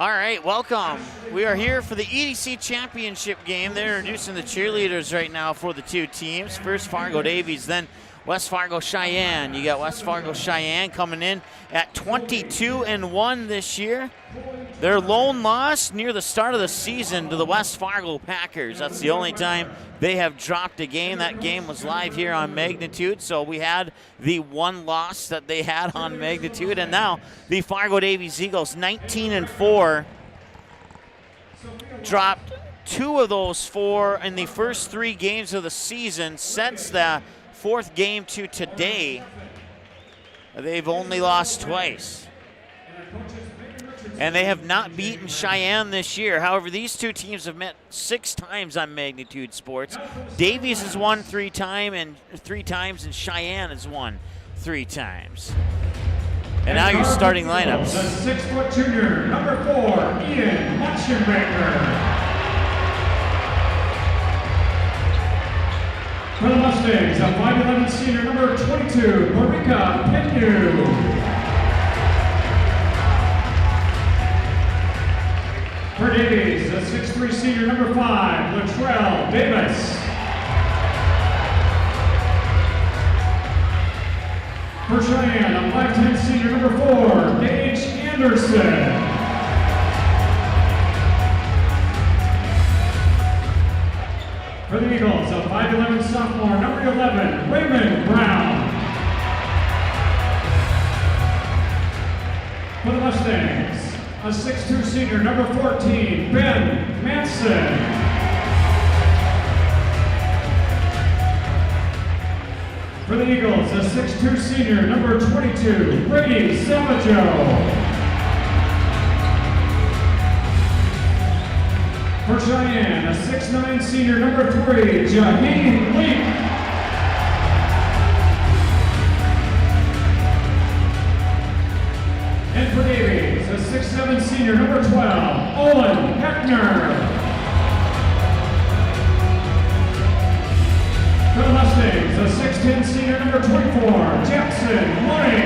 All right, welcome. We are here for the EDC championship game. They're introducing the cheerleaders right now for the two teams. First Fargo Davies, then West Fargo Sheyenne. You got West Fargo Sheyenne coming in at 22-1 this year. Their lone loss near the start of the season to the West Fargo Packers. That's the only time they have dropped a game. That game was live here on Magnitude, so we had the one loss that they had on Magnitude, and now the Fargo Davies Eagles, 19-4, dropped 2 of those 4 in the first 3 games of the season. Since the 4th game to today, they've only lost twice. And they have not beaten Sheyenne this year. However, these two teams have met 6 times on Magnitude Sports. Davies has won 3 times, and Sheyenne has won 3 times. And now your starting lineups. The 6-foot junior, number 4, Ian Matchenbaker. For the Mustangs, a 5'11" senior, number 22, Marika Pinyu. For Davies, a 6'3" senior, number 5, Latrell Davis. For Sheyenne, a 5'10" senior, number 4, Paige Anderson. For the Eagles, a 5'11" sophomore, number 11, Raymond Brown. For the Mustangs, a 6'2" senior, number 14, Ben Manson. For the Eagles, a 6'2" senior, number 22, Brady Savajo. For Sheyenne, a 6'9" senior, number 3, Jaheem Leak. And for Davies, a 6'7" senior, number 12, Owen Heckner. For the Mustangs, a 6'10" senior, number 24, Jackson Money.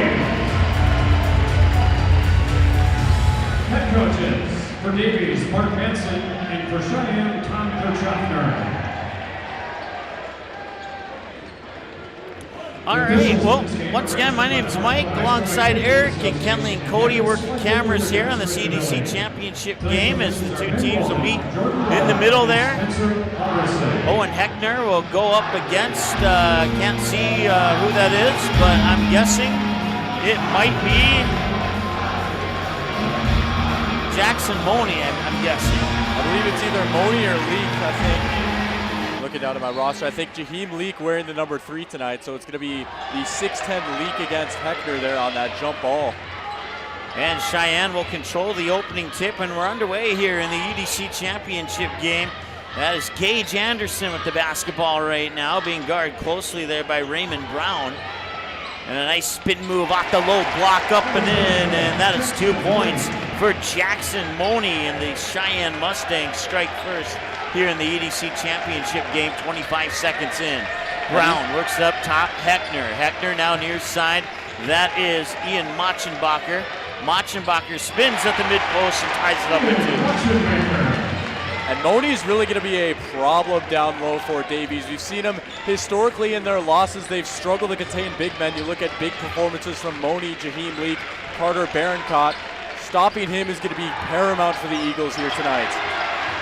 Head coaches, for Davies, Mark Manson, and for Sheyenne, Tom Kirchhoffner. All right, well, once again, my name is Mike, alongside Eric and Kenley and Cody working cameras here on this EDC championship game as the two teams will meet in the middle there. Owen Heckner will go up against, can't see who that is, but I'm guessing it might be Jackson Money, I'm guessing. I believe it's either Money or Leak, I think. Looking down at my roster, I think Jaheim Leak wearing the number 3 tonight, so it's going to be the 6'10" Leak against Heckner there on that jump ball. And Sheyenne will control the opening tip, and we're underway here in the EDC championship game. That is Gage Anderson with the basketball right now, being guarded closely there by Raymond Brown. And a nice spin move off the low block, up and in, and that is 2 points for Jackson Money, and the Sheyenne Mustangs strike first here in the EDC championship game, 25 seconds in. Brown works up top, Heckner now near side. That is Ian Machenbacher. Machenbacher spins at the mid-post and ties it up at 2. And Money's really going to be a problem down low for Davies. We've seen them historically in their losses. They've struggled to contain big men. You look at big performances from Money, Jaheim Leak, Carter Barancott. Stopping him is going to be paramount for the Eagles here tonight.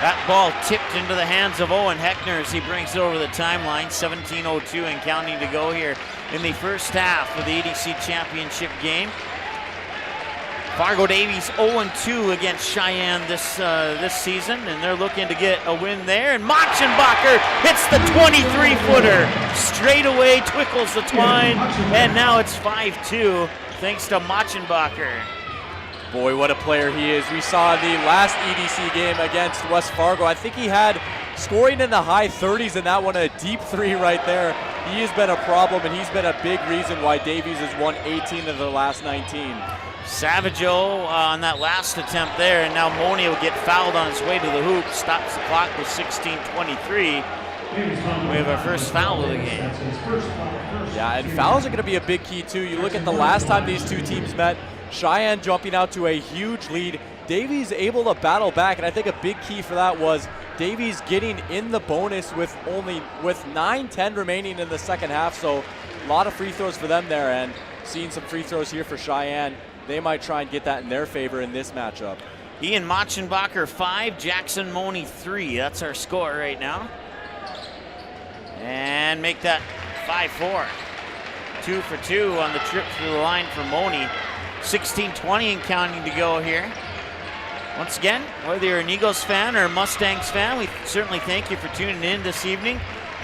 That ball tipped into the hands of Owen Heckner as he brings it over the timeline. 17:02 and counting to go here in the first half of the EDC championship game. Fargo Davies 0-2 against Sheyenne this season, and they're looking to get a win there. And Machenbacher hits the 23-footer straight away, twickles the twine, and now it's 5-2 thanks to Machenbacher. Boy, what a player he is. We saw the last EDC game against West Fargo. I think he had scoring in the high 30s in that one, a deep 3 right there. He has been a problem, and he's been a big reason why Davies has won 18 of the last 19. Savajo on that last attempt there, and now Money will get fouled on his way to the hoop. Stops the clock with 16:23. We have our first foul of the game. Yeah, and fouls are going to be a big key too. You look at the last time these two teams met, Sheyenne jumping out to a huge lead Davies able to battle back, and I think a big key for that was Davies getting in the bonus with 9-10 remaining in the second half, so a lot of free throws for them there, and seeing some free throws here for Sheyenne. They might try and get that in their favor in this matchup. Ian Machenbacher 5, Jackson Money 3. That's our score right now. And make that 5-4. 2 for 2 on the trip through the line for Money. 16-20 and counting to go here. Once again, whether you're an Eagles fan or a Mustangs fan, we certainly thank you for tuning in this evening.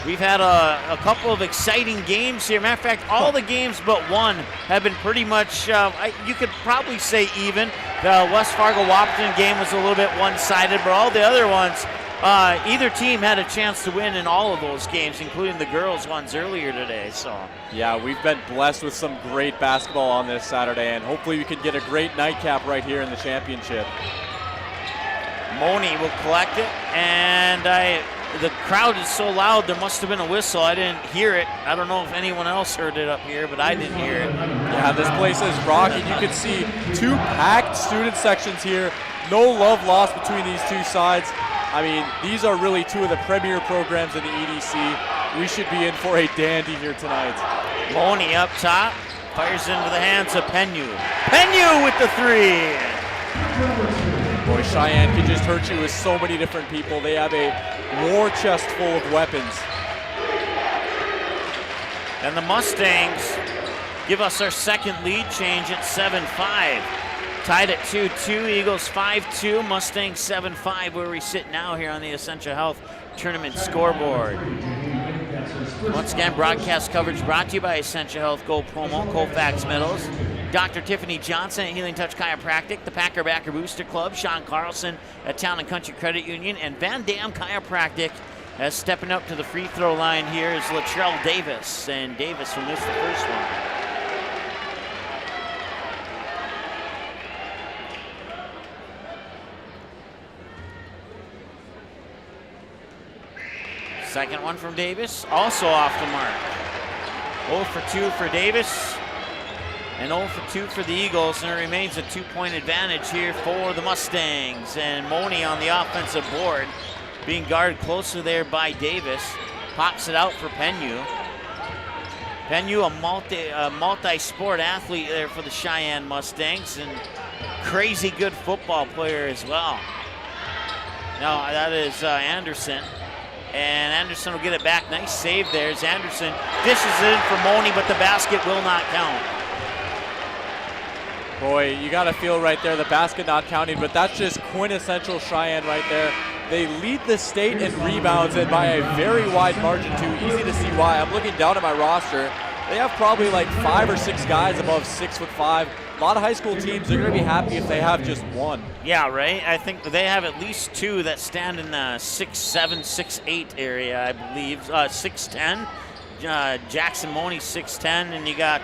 We've had a couple of exciting games here. Matter of fact, all the games but one have been pretty much, you could probably say even. The West Fargo-Wahpeton game was a little bit one-sided, but all the other ones, either team had a chance to win in all of those games, including the girls' ones earlier today. So yeah, we've been blessed with some great basketball on this Saturday, and hopefully we can get a great nightcap right here in the championship. Money will collect it, and the crowd is so loud, there must have been a whistle. I didn't hear it. I don't know if anyone else heard it up here, but I didn't hear it. Yeah, this place is rocking. You can see 2 packed student sections here. No love lost between these two sides. I mean, these are really 2 of the premier programs in the EDC. We should be in for a dandy here tonight. Money up top, fires into the hands of Penyu. Penyu with the 3. Boy, Sheyenne can just hurt you with so many different people. They have a war chest full of weapons. And the Mustangs give us our second lead change at 7-5. Tied at 2-2, Eagles 5-2, Mustangs 7-5, where we sit now here on the Essentia Health Tournament scoreboard. Once again, broadcast coverage brought to you by Essentia Health Go Promo, Colfax Meadows, Dr. Tiffany Johnson at Healing Touch Chiropractic, the Packer Backer Booster Club, Sean Carlson at Town and Country Credit Union, and Van Dam Chiropractic. As stepping up to the free throw line here is Latrell Davis, and Davis will miss the first one. Second one from Davis, also off the mark. 0 for 2 for Davis, and 0 for 2 for the Eagles, and it remains a 2-point advantage here for the Mustangs. And Money on the offensive board, being guarded closely there by Davis, pops it out for Penyu. Penyu, a multi-sport athlete there for the Sheyenne Mustangs, and crazy good football player as well. Now that is Anderson. And Anderson will get it back. Nice save there as Anderson dishes it in for Money, but the basket will not count. Boy, you got to feel right there, the basket not counting, but that's just quintessential Sheyenne right there. They lead the state in rebounds, and by a very wide margin too. Easy to see why. I'm looking down at my roster. They have probably like 5 or 6 guys above 6'5". A lot of high school teams are going to be happy if they have just one. Yeah, right. I think they have at least 2 that stand in the 6'7", 6'8" area, I believe. 6'10". Jackson Money 6'10", and you got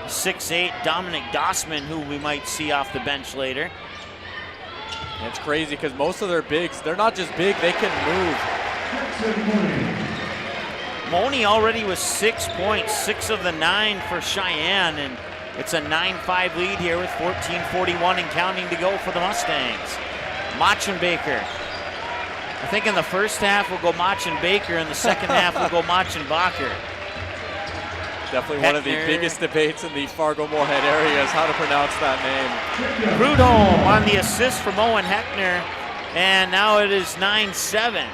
6'8" Dominic Dossman, who we might see off the bench later. And it's crazy because most of their bigs, they're not just big, they can move. Money already with 6 points, 6 of the 9 for Sheyenne, and it's a 9-5 lead here with 14:41 and counting to go for the Mustangs. Machenbacher. I think in the first half we'll go Machenbacher, in the second half we'll go Machenbacher. Definitely one of the biggest debates in the Fargo-Moorhead area is how to pronounce that name. Prudhomme on the assist from Owen Heckner, and now it is 9-7.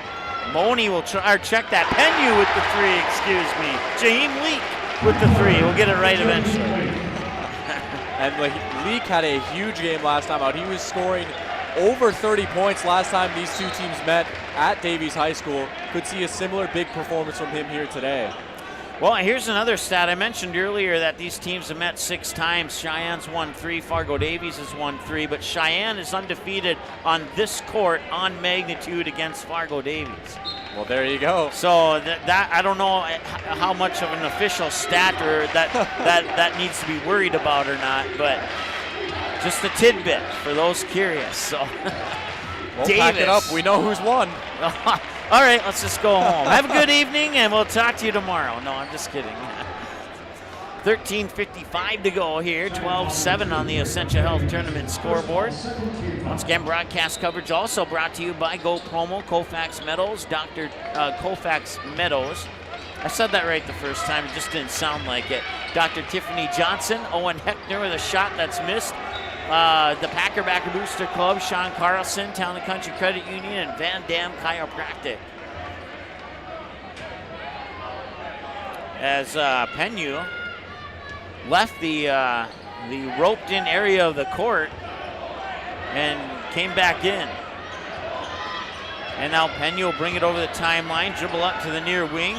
Money will check that. Penyu with the 3, excuse me. Jaheim Leak with the 3. We'll get it right eventually. And Leak had a huge game last time out. He was scoring over 30 points last time these two teams met at Davies High School. Could see a similar big performance from him here today. Well, here's another stat. I mentioned earlier that these teams have met 6 times. Cheyenne's won 3, Fargo Davies has won 3, but Sheyenne is undefeated on this court on magnitude against Fargo Davies. Well, there you go. So that I don't know how much of an official stat or that needs to be worried about or not, but just a tidbit for those curious. So we'll pack it up. We know who's won. All right, let's just go home. Have a good evening, and we'll talk to you tomorrow. No, I'm just kidding. 13:55 to go here, 12-7 on the Essentia Health Tournament scoreboard. Once again, broadcast coverage also brought to you by Go Promo, Colfax Meadows, Dr. Colfax Meadows. I said that right the first time, it just didn't sound like it. Dr. Tiffany Johnson, Owen Heckner with a shot that's missed. The Packer Backer Booster Club, Sean Carlson, Town and Country Credit Union, and Van Dam Chiropractic. As Penyu left the roped-in area of the court and came back in. And now Penyu will bring it over the timeline, dribble up to the near wing,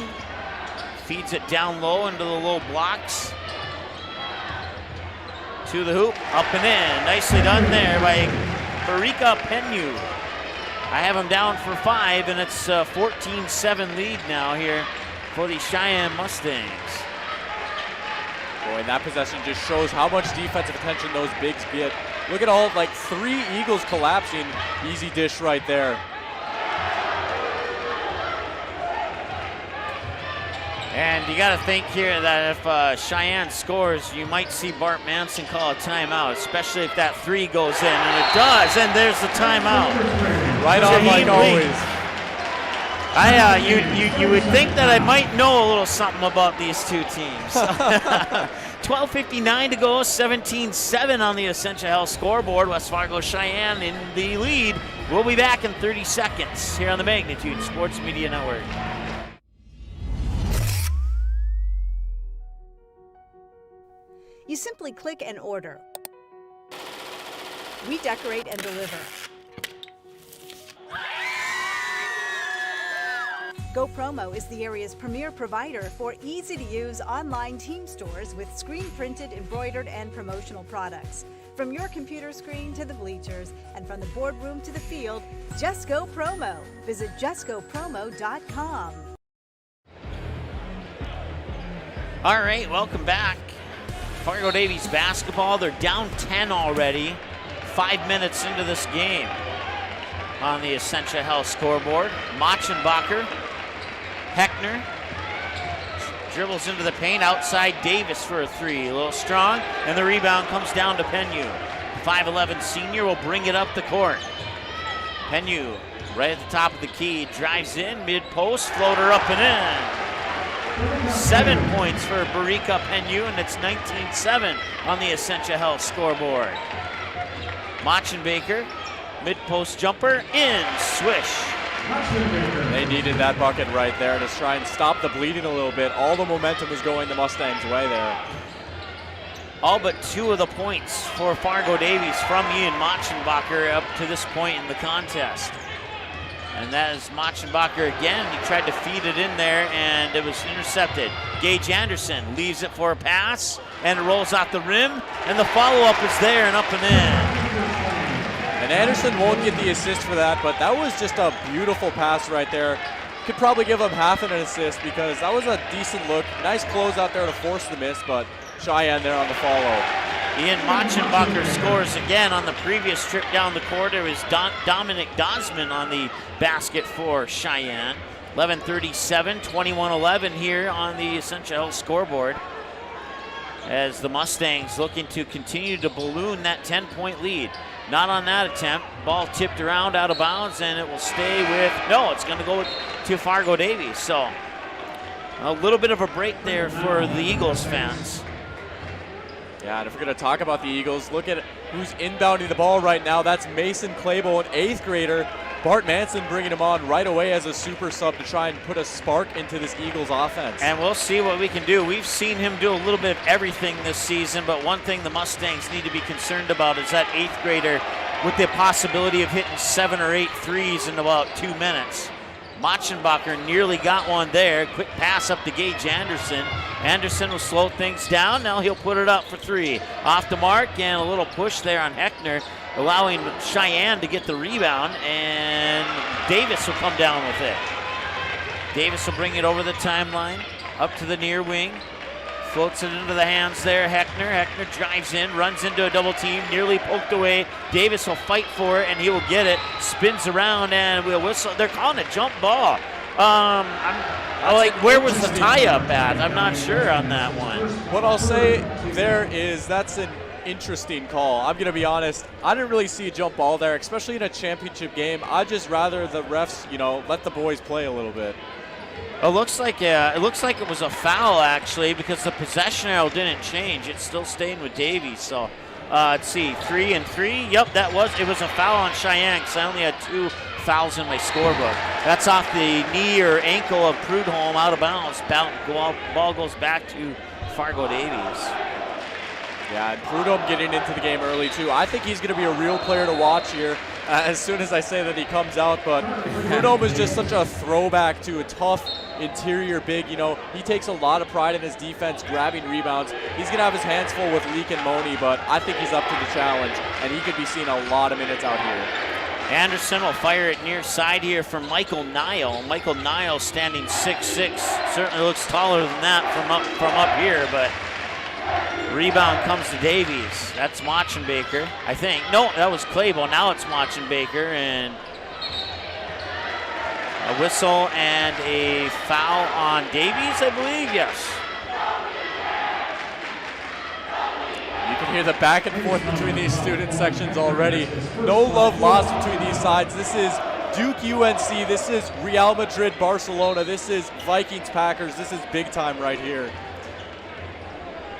feeds it down low into the low blocks. To the hoop, up and in. Nicely done there by Barika Penyu. I have him down for 5, and it's a 14-7 lead now here for the Sheyenne Mustangs. Boy, and that possession just shows how much defensive attention those bigs get. Look at all, like 3 Eagles collapsing. Easy dish right there. And you got to think here that if Sheyenne scores, you might see Bart Manson call a timeout, especially if that 3 goes in, and it does, and there's the timeout. Right on like always. You would think that I might know a little something about these two teams. 12:59 to go, 17-7 on the Essentia Health scoreboard. West Fargo Sheyenne in the lead. We'll be back in 30 seconds here on the Magnitude Sports Media Network. You simply click and order. We decorate and deliver. Go Promo is the area's premier provider for easy-to-use online team stores with screen-printed, embroidered, and promotional products. From your computer screen to the bleachers, and from the boardroom to the field, just Go Promo. Visit justgopromo.com. All right, welcome back. Fargo Davies basketball, they're down 10 already, 5 minutes into this game on the Essentia Health scoreboard. Machenbacher, Heckner, dribbles into the paint, outside Davis for a 3, a little strong, and the rebound comes down to Penyu. 5'11 senior will bring it up the court. Penyu, right at the top of the key, drives in, mid-post, floater up and in. 7 points for Barika Penyu, and it's 19-7 on the Essentia Health scoreboard. Machenbaker, mid-post jumper, in, swish. They needed that bucket right there to try and stop the bleeding a little bit. All the momentum was going the Mustangs' way there. All but 2 of the points for Fargo Davies from Ian Machenbacher up to this point in the contest. And that is Machenbacher again. He tried to feed it in there, and it was intercepted. Gage Anderson leaves it for a pass, and it rolls off the rim, and the follow-up is there and up and in. And Anderson won't get the assist for that, but that was just a beautiful pass right there. Could probably give him half an assist because that was a decent look. Nice close out there to force the miss, but Sheyenne there on the follow. Ian Machenbacher scores again on the previous trip down the court. It was Dominic Dosman on the basket for Sheyenne. 11:37, 21-11 here on the Essentia Health scoreboard, as the Mustangs looking to continue to balloon that 10-point lead. Not on that attempt. Ball tipped around out of bounds, and it will stay with, no, it's going to go to Fargo Davies. So a little bit of a break there for the Eagles fans. Yeah, and if we're going to talk about the Eagles, look at who's inbounding the ball right now. That's Mason Claiborne, an 8th grader. Bart Manson bringing him on right away as a super sub to try and put a spark into this Eagles offense. And we'll see what we can do. We've seen him do a little bit of everything this season, but one thing the Mustangs need to be concerned about is that 8th grader with the possibility of hitting 7 or 8 threes in about 2 minutes. Machenbacher nearly got one there. Quick pass up to Gage Anderson. Anderson will slow things down. Now he'll put it up for 3. Off the mark, and a little push there on Heckner, allowing Sheyenne to get the rebound, and Davis will come down with it. Davis will bring it over the timeline, up to the near wing. Floats it into the hands there, Heckner. Heckner drives in, runs into a double team, nearly poked away. Davis will fight for it, and he will get it. Spins around, and we'll whistle. They're calling a jump ball. Where was the tie-up at? I'm not sure on that one. What I'll say there is that's an interesting call. I'm going to be honest. I didn't really see a jump ball there, especially in a championship game. I'd just rather the refs, let the boys play a little bit. It looks like it was a foul actually, because the possession arrow didn't change. It's still staying with Davies. So let's see, 3 and 3. Yep, it was a foul on Sheyenne, because I only had 2 fouls in my scorebook. That's off the knee or ankle of Prudhomme, out of bounds. Ball goes back to Fargo Davies. Yeah, and Prudhomme getting into the game early too. I think he's going to be a real player to watch here as soon as I say that he comes out. But Prudhomme is just such a throwback to a tough interior big. He takes a lot of pride in his defense, grabbing rebounds. He's going to have his hands full with Leak and Moni, but I think he's up to the challenge, and he could be seeing a lot of minutes out here. Anderson will fire it near side here for Michael Nile. Michael Nile standing 6'6". Certainly looks taller than that from up here, but rebound comes to Davies. That's Machenbaker, I think. No, that was Claybo. Now it's Machenbaker, and a whistle and a foul on Davies, I believe. Yes. You can hear the back and forth between these student sections already. No love lost between these sides. This is Duke UNC. This is Real Madrid Barcelona. This is Vikings Packers. This is big time right here.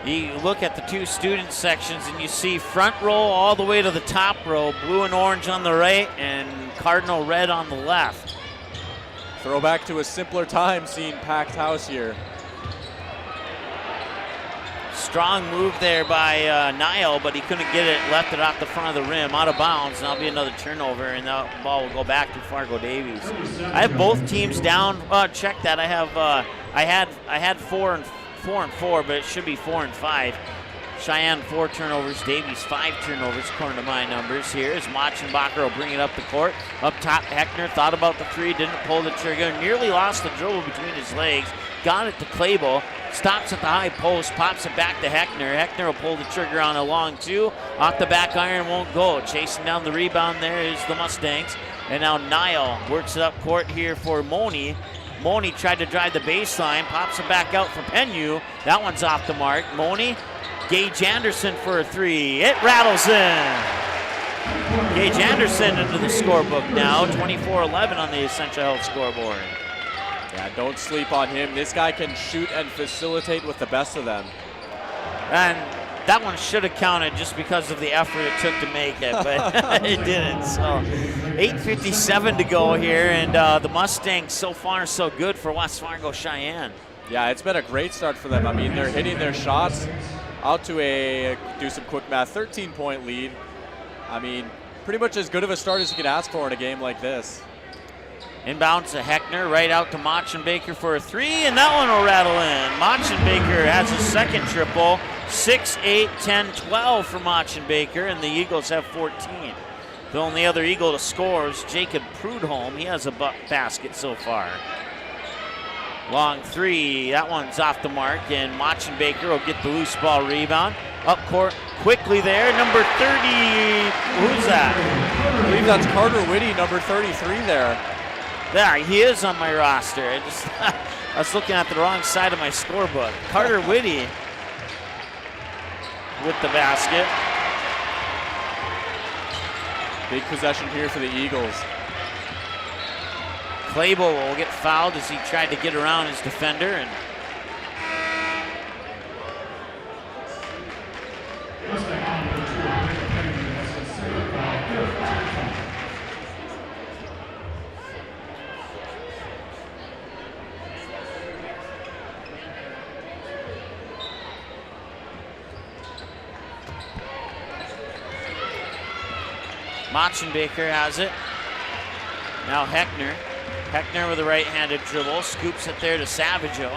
You look at the 2 student sections and you see front row all the way to the top row, blue and orange on the right and cardinal red on the left. Throwback to a simpler time seeing packed house here. Strong move there by Nile, but he couldn't get it, left it off the front of the rim, out of bounds, and that'll be another turnover, and that ball will go back to Fargo Davies. I have both teams down. Check that. I had 4 and 4, but it should be 4 and 5. Sheyenne 4 turnovers, Davies 5 turnovers, according to my numbers here. As Machenbacher will bring it up the court. Up top, Heckner thought about the 3, didn't pull the trigger, nearly lost the dribble between his legs. Got it to Claybo, stops at the high post, pops it back to Heckner. Heckner will pull the trigger on a long 2. Off the back iron, won't go. Chasing down the rebound there is the Mustangs. And now Nile works it up court here for Moni. Moni tried to drive the baseline, pops it back out for Penyu. That one's off the mark. Moni, Gage Anderson for a 3. It rattles in. Gage Anderson into the scorebook now, 24-11 on the Essentia Health scoreboard. Yeah, don't sleep on him. This guy can shoot and facilitate with the best of them. And that one should have counted just because of the effort it took to make it, but it didn't. So 8:57 to go here, and the Mustangs so far so good for West Fargo Sheyenne. Yeah, it's been a great start for them. I mean, they're hitting their shots out to do some quick math, 13-point lead. I mean, pretty much as good of a start as you can ask for in a game like this. Inbounds to Heckner, right out to Machenbaker for a 3, and that one will rattle in. Machenbaker has a second triple, 6, 8, 10, 12 for Machenbaker, and the Eagles have 14. The only other Eagle to score is Jacob Prudhomme. He has a basket so far. Long 3, that one's off the mark, and Machenbaker will get the loose ball rebound. Up court quickly there, number 30, who's that? I believe that's Carter Whitty, number 33 there. There, he is on my roster. I was looking at the wrong side of my scorebook. Carter Whitty with the basket. Big possession here for the Eagles. Claybo will get fouled as he tried to get around his defender. And Machenbaker has it. Now Heckner. Heckner with a right-handed dribble. Scoops it there to Savageau.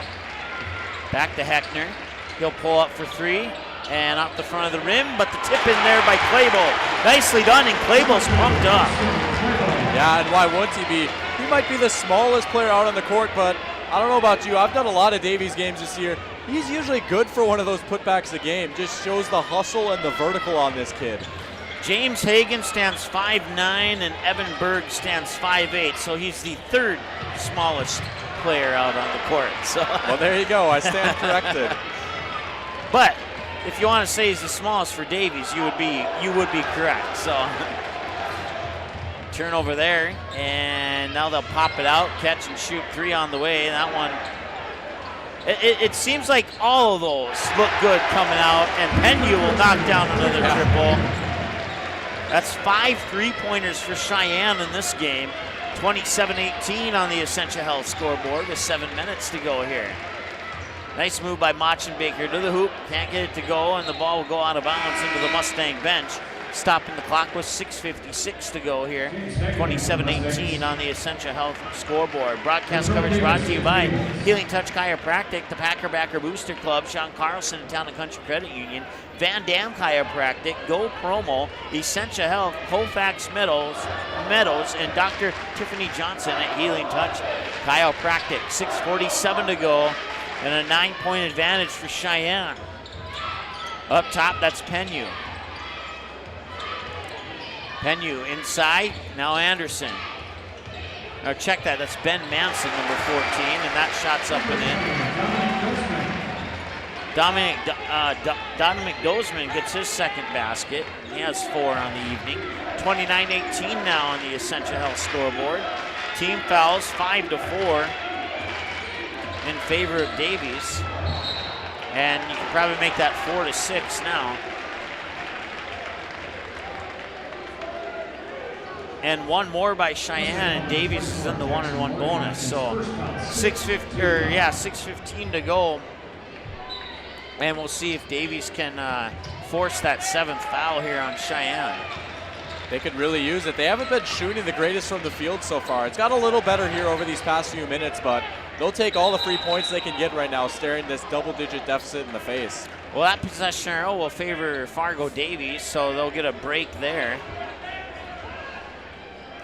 Back to Heckner. He'll pull up for 3. And off the front of the rim, but the tip in there by Claybo. Nicely done, and Claybo's pumped up. Yeah, and why wouldn't he be? He might be the smallest player out on the court, but I don't know about you. I've done a lot of Davies games this year. He's usually good for one of those putbacks a game. Just shows the hustle and the vertical on this kid. James Hagan stands 5'9", and Evan Berg stands 5'8", so he's the third smallest player out on the court. So well, there you go. I stand corrected. But if you want to say he's the smallest for Davies, you would be correct. So turnover there, and now they'll pop it out, catch and shoot three on the way. That one, it seems like all of those look good coming out, and Penyu will knock down another triple. That's 5 3-pointers for Sheyenne in this game. 27-18 on the Essentia Health scoreboard with 7 minutes to go here. Nice move by Machenbaker to the hoop. Can't get it to go, and the ball will go out of bounds into the Mustang bench. Stopping the clock with 6:56 to go here. 27-18 on the Essentia Health scoreboard. Broadcast coverage brought to you by Healing Touch Chiropractic, the Packer Backer Booster Club, Sean Carlson and Town and Country Credit Union, Van Dam Chiropractic, Go Promo, Essentia Health, Colfax Meadows, and Dr. Tiffany Johnson at Healing Touch Chiropractic. 6:47 to go, and a 9-point advantage for Sheyenne. Up top, that's Penyu. Penyu inside, now Anderson. Now check that, that's Ben Manson, number 14, and that shot's up and in. Dominic Dozman gets his second basket. He has 4 on the evening. 29-18 now on the Essentia Health scoreboard. Team fouls 5-4 in favor of Davies. And you can probably make that 4-6 now. And one more by Sheyenne, and Davies is in the 1-on-1 bonus. So 6:15 to go. And we'll see if Davies can force that 7th foul here on Sheyenne. They could really use it. They haven't been shooting the greatest from the field so far. It's got a little better here over these past few minutes, but they'll take all the free points they can get right now, staring this double-digit deficit in the face. Well, that possession arrow will favor Fargo Davies, so they'll get a break there.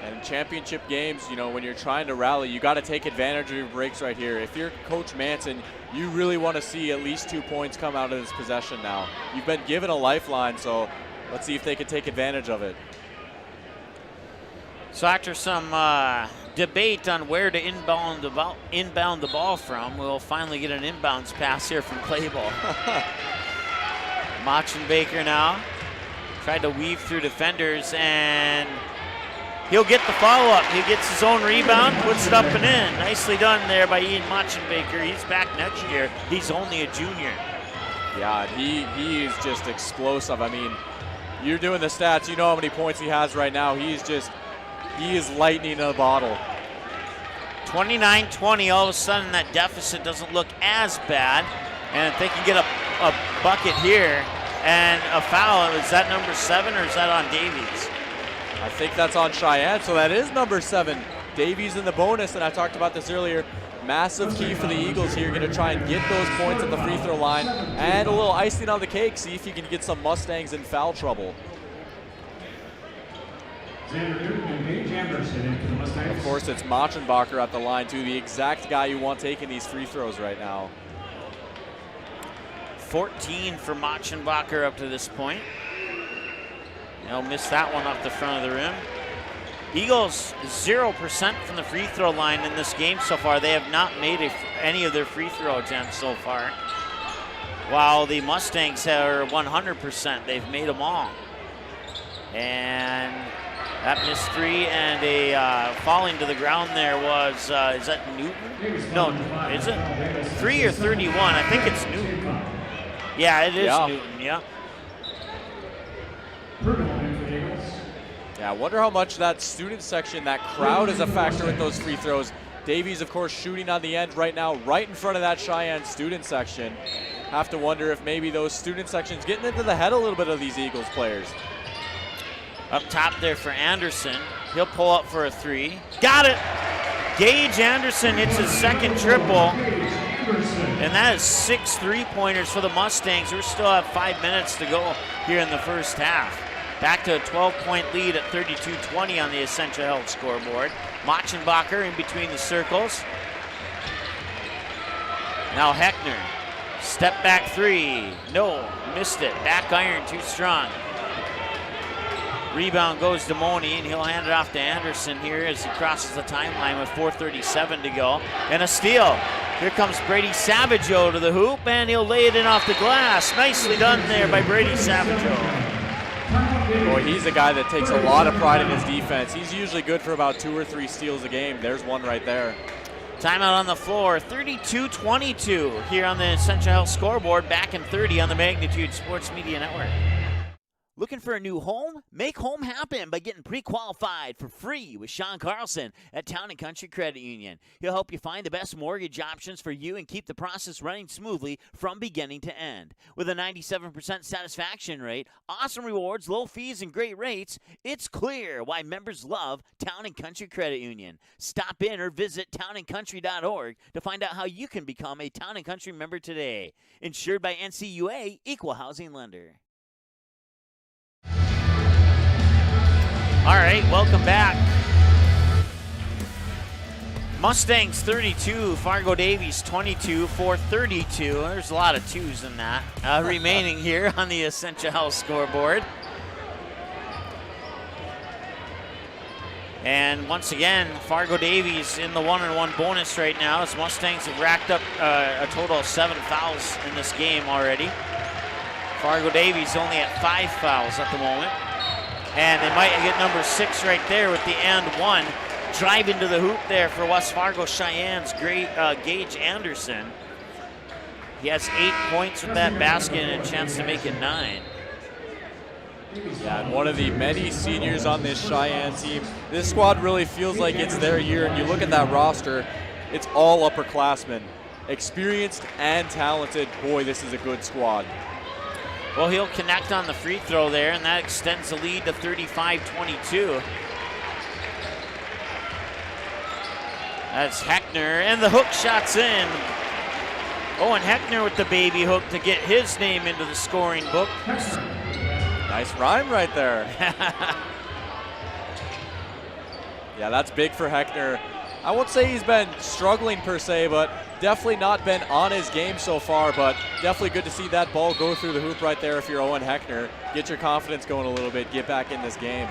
And in championship games, you know, when you're trying to rally, you got to take advantage of your breaks right here. If you're Coach Manson, you really want to see at least 2 points come out of this possession now. You've been given a lifeline, so let's see if they can take advantage of it. So after some debate on where to inbound the ball from, we'll finally get an inbounds pass here from Clayball. Machenbaker now tried to weave through defenders, and he'll get the follow-up. He gets his own rebound, puts it up and in. Nicely done there by Ian Machenbaker. He's back next year. He's only a junior. Yeah, he is just explosive. I mean, you're doing the stats. You know how many points he has right now. He is lightning in a bottle. 29-20. All of a sudden, that deficit doesn't look as bad. And if they can get a bucket here and a foul, is that number 7 or is that on Davies? I think that's on Sheyenne, so that is number 7. Davies in the bonus, and I talked about this earlier. Massive key for the Eagles here, going to try and get those points at the free throw line. And a little icing on the cake, see if you can get some Mustangs in foul trouble. Of course, it's Machenbacher at the line, too, the exact guy you want taking these free throws right now. 14 for Machenbacher up to this point. He'll miss that one off the front of the rim. Eagles 0% from the free throw line in this game so far. They have not made any of their free throw attempts so far. While the Mustangs are 100%, they've made them all. And that missed 3, and a falling to the ground there was, is that Newton? No, is it? 3 or 31? I think it's Newton. Yeah, it is Newton, yeah. Yeah, I wonder how much that student section, that crowd is a factor with those free throws. Davies, of course, shooting on the end right now, right in front of that Sheyenne student section. Have to wonder if maybe those student sections getting into the head a little bit of these Eagles players. Up top there for Anderson. He'll pull up for a 3. Got it! Gage Anderson hits his second triple. And that is 6 3-pointers for the Mustangs. We still have 5 minutes to go here in the first half. Back to a 12-point lead at 32-20 on the Essentia Health scoreboard. Machenbacher in between the circles. Now Heckner. Step back 3. No, missed it. Back iron too strong. Rebound goes to Money, and he'll hand it off to Anderson here as he crosses the timeline with 4:37 to go. And a steal. Here comes Brady Savageau to the hoop, and he'll lay it in off the glass. Nicely done there by Brady Savageau. Boy, he's a guy that takes a lot of pride in his defense. He's usually good for about 2 or 3 steals a game. There's one right there. Timeout on the floor, 32-22 here on the Essentia Health scoreboard, back in 30 on the Magnitude Sports Media Network. Looking for a new home? Make home happen by getting pre-qualified for free with Sean Carlson at Town & Country Credit Union. He'll help you find the best mortgage options for you and keep the process running smoothly from beginning to end. With a 97% satisfaction rate, awesome rewards, low fees, and great rates, it's clear why members love Town & Country Credit Union. Stop in or visit townandcountry.org to find out how you can become a Town & Country member today. Insured by NCUA, Equal Housing Lender. All right, welcome back. Mustangs 32, Fargo Davies 22, 432. There's a lot of twos in that remaining here on the Essentia Health scoreboard. And once again, Fargo Davies in the 1-on-1 bonus right now as Mustangs have racked up a total of 7 fouls in this game already. Fargo Davies only at 5 fouls at the moment. And they might get number 6 right there with the and 1. Drive into the hoop there for West Fargo Cheyenne's great Gage Anderson. He has 8 points with that basket and a chance to make it 9. Yeah, and one of the many seniors on this Cheyenne team. This squad really feels like it's their year, and you look at that roster, it's all upperclassmen. Experienced and talented. Boy, this is a good squad. Well, he'll connect on the free throw there, and that extends the lead to 35-22. That's Heckner, and the hook shot's in. Owen Heckner with the baby hook to get his name into the scoring book. Nice rhyme right there. Yeah, that's big for Heckner. I won't say he's been struggling per se, but definitely not been on his game so far, but definitely good to see that ball go through the hoop right there if you're Owen Heckner. Get your confidence going a little bit, get back in this game.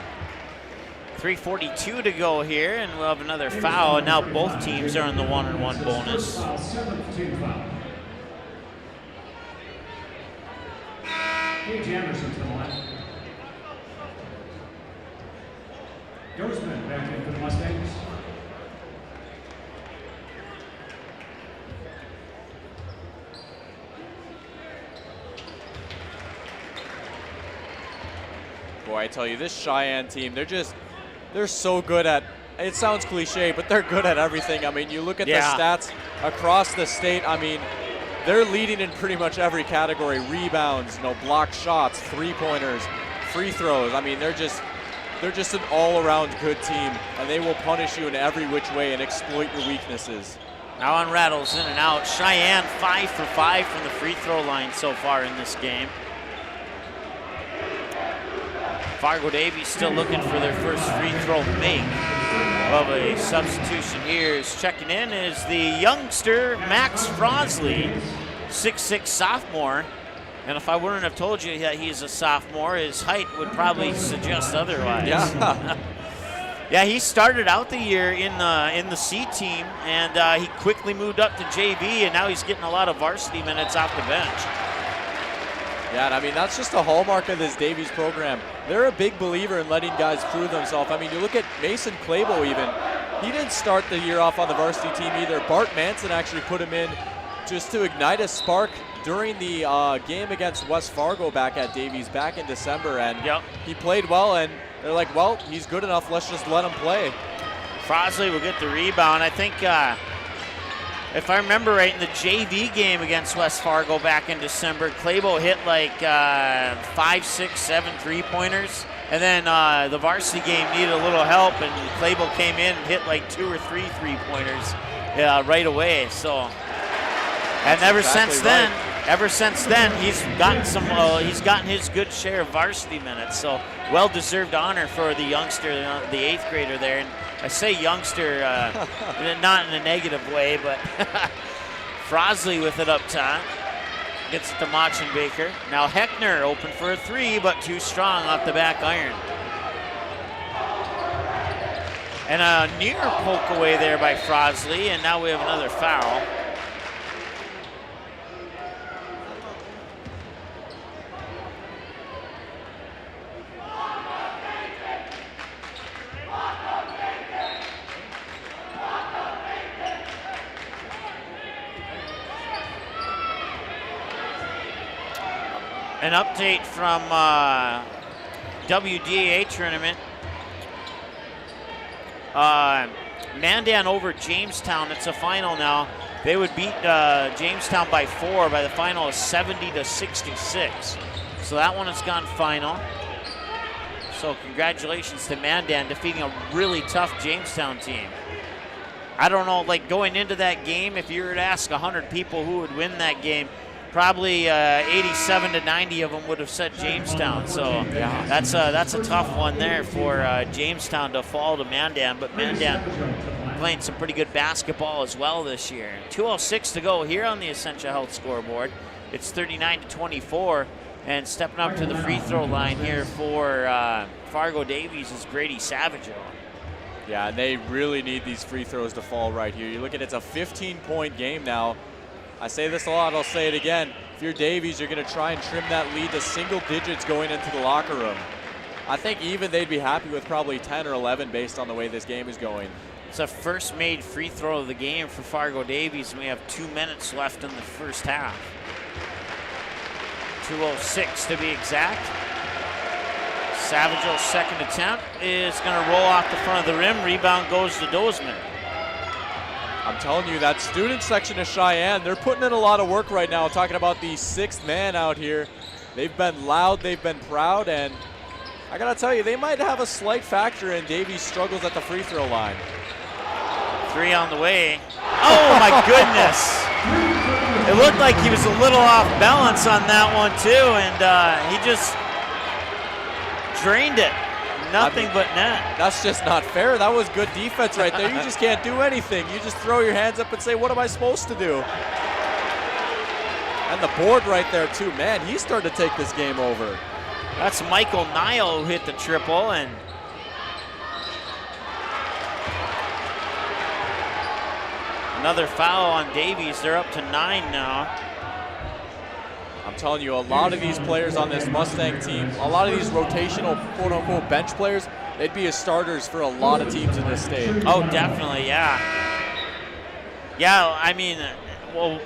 3:42 to go here, and we'll have another foul, and now both teams are in the 1-on-1 bonus. Gage Anderson to the line. Ghostman back in for the Mustangs. Boy, I tell you, this Cheyenne team, they're so good at, it sounds cliche, but they're good at everything. I mean, you look at the stats across the state, I mean, they're leading in pretty much every category. Rebounds, blocked shots, three-pointers, free throws. I mean, they're just an all-around good team, and they will punish you in every which way and exploit your weaknesses. Now on rattles in and out. Cheyenne 5 for 5 from the free throw line so far in this game. Fargo Davies still looking for their first free throw make of a substitution here. Is checking in is the youngster Max Frosley, 6'6" sophomore. And if I wouldn't have told you that he's a sophomore, his height would probably suggest otherwise. Yeah. Yeah, he started out the year in the C team, and he quickly moved up to JV, and now he's getting a lot of varsity minutes off the bench. Yeah, and I mean, that's just a hallmark of this Davies program. They're a big believer in letting guys prove themselves. I mean, you look at Mason Claybo even. He didn't start the year off on the varsity team either. Bart Manson actually put him in just to ignite a spark during the game against West Fargo back at Davies back in December, and he played well, and they're like, well, he's good enough, let's just let him play. Frosley will get the rebound. I think, if I remember right, in the JV game against West Fargo back in December, Claybo hit like 5, 6, 7 three-pointers. And then the varsity game needed a little help, and Claybo came in and hit like 2 or 3 three-pointers right away. So, and ever since then, he's gotten his good share of varsity minutes. So, well-deserved honor for the youngster, the 8th grader there. And I say youngster, not in a negative way, but Frosley with it up top. Gets it to Baker. Now Heckner open for a 3, but too strong off the back iron. And a near poke away there by Frosley, and now we have another foul. An update from WDA tournament. Mandan over Jamestown. It's a final now. They would beat Jamestown by 4 by the final of 70-66. So that one has gone final. So congratulations to Mandan defeating a really tough Jamestown team. I don't know, like going into that game, if you were to ask 100 people who would win that game, probably 87 to 90 of them would have said Jamestown. So yeah, that's a tough one there for Jamestown to fall to Mandan. But Mandan playing some pretty good basketball as well this year. 2:06 to go here on the Essentia Health scoreboard. It's 39-24, and stepping up to the free throw line here for Fargo Davies is Grady Savageau. Yeah, and they really need these free throws to fall right here. You look at it's a 15-point game now. I say this a lot, I'll say it again. If you're Davies, you're going to try and trim that lead to single digits going into the locker room. I think even they'd be happy with probably 10 or 11 based on the way this game is going. It's a first made free throw of the game for Fargo Davies, and we have 2 minutes left in the first half. 2:06 to be exact. Savageau's second attempt is going to roll off the front of the rim. Rebound goes to Dozman. I'm telling you, that student section of Cheyenne, they're putting in a lot of work right now, talking about the 6th man out here. They've been loud, they've been proud, and I gotta tell you, they might have a slight factor in Davies' struggles at the free throw line. 3 on the way. Oh my goodness. It looked like he was a little off balance on that one too, and he just drained it. Nothing but net. That's just not fair. That was good defense right there. You just can't do anything. You just throw your hands up and say, what am I supposed to do? And the board right there too. Man, he's starting to take this game over. That's Michael Nile who hit the triple, and another foul on Davies. They're up to 9 now. I'm telling you, a lot of these players on this Mustang team, a lot of these rotational, quote-unquote, bench players, they'd be as starters for a lot of teams in this state. Oh, definitely, yeah. Yeah, I mean, well,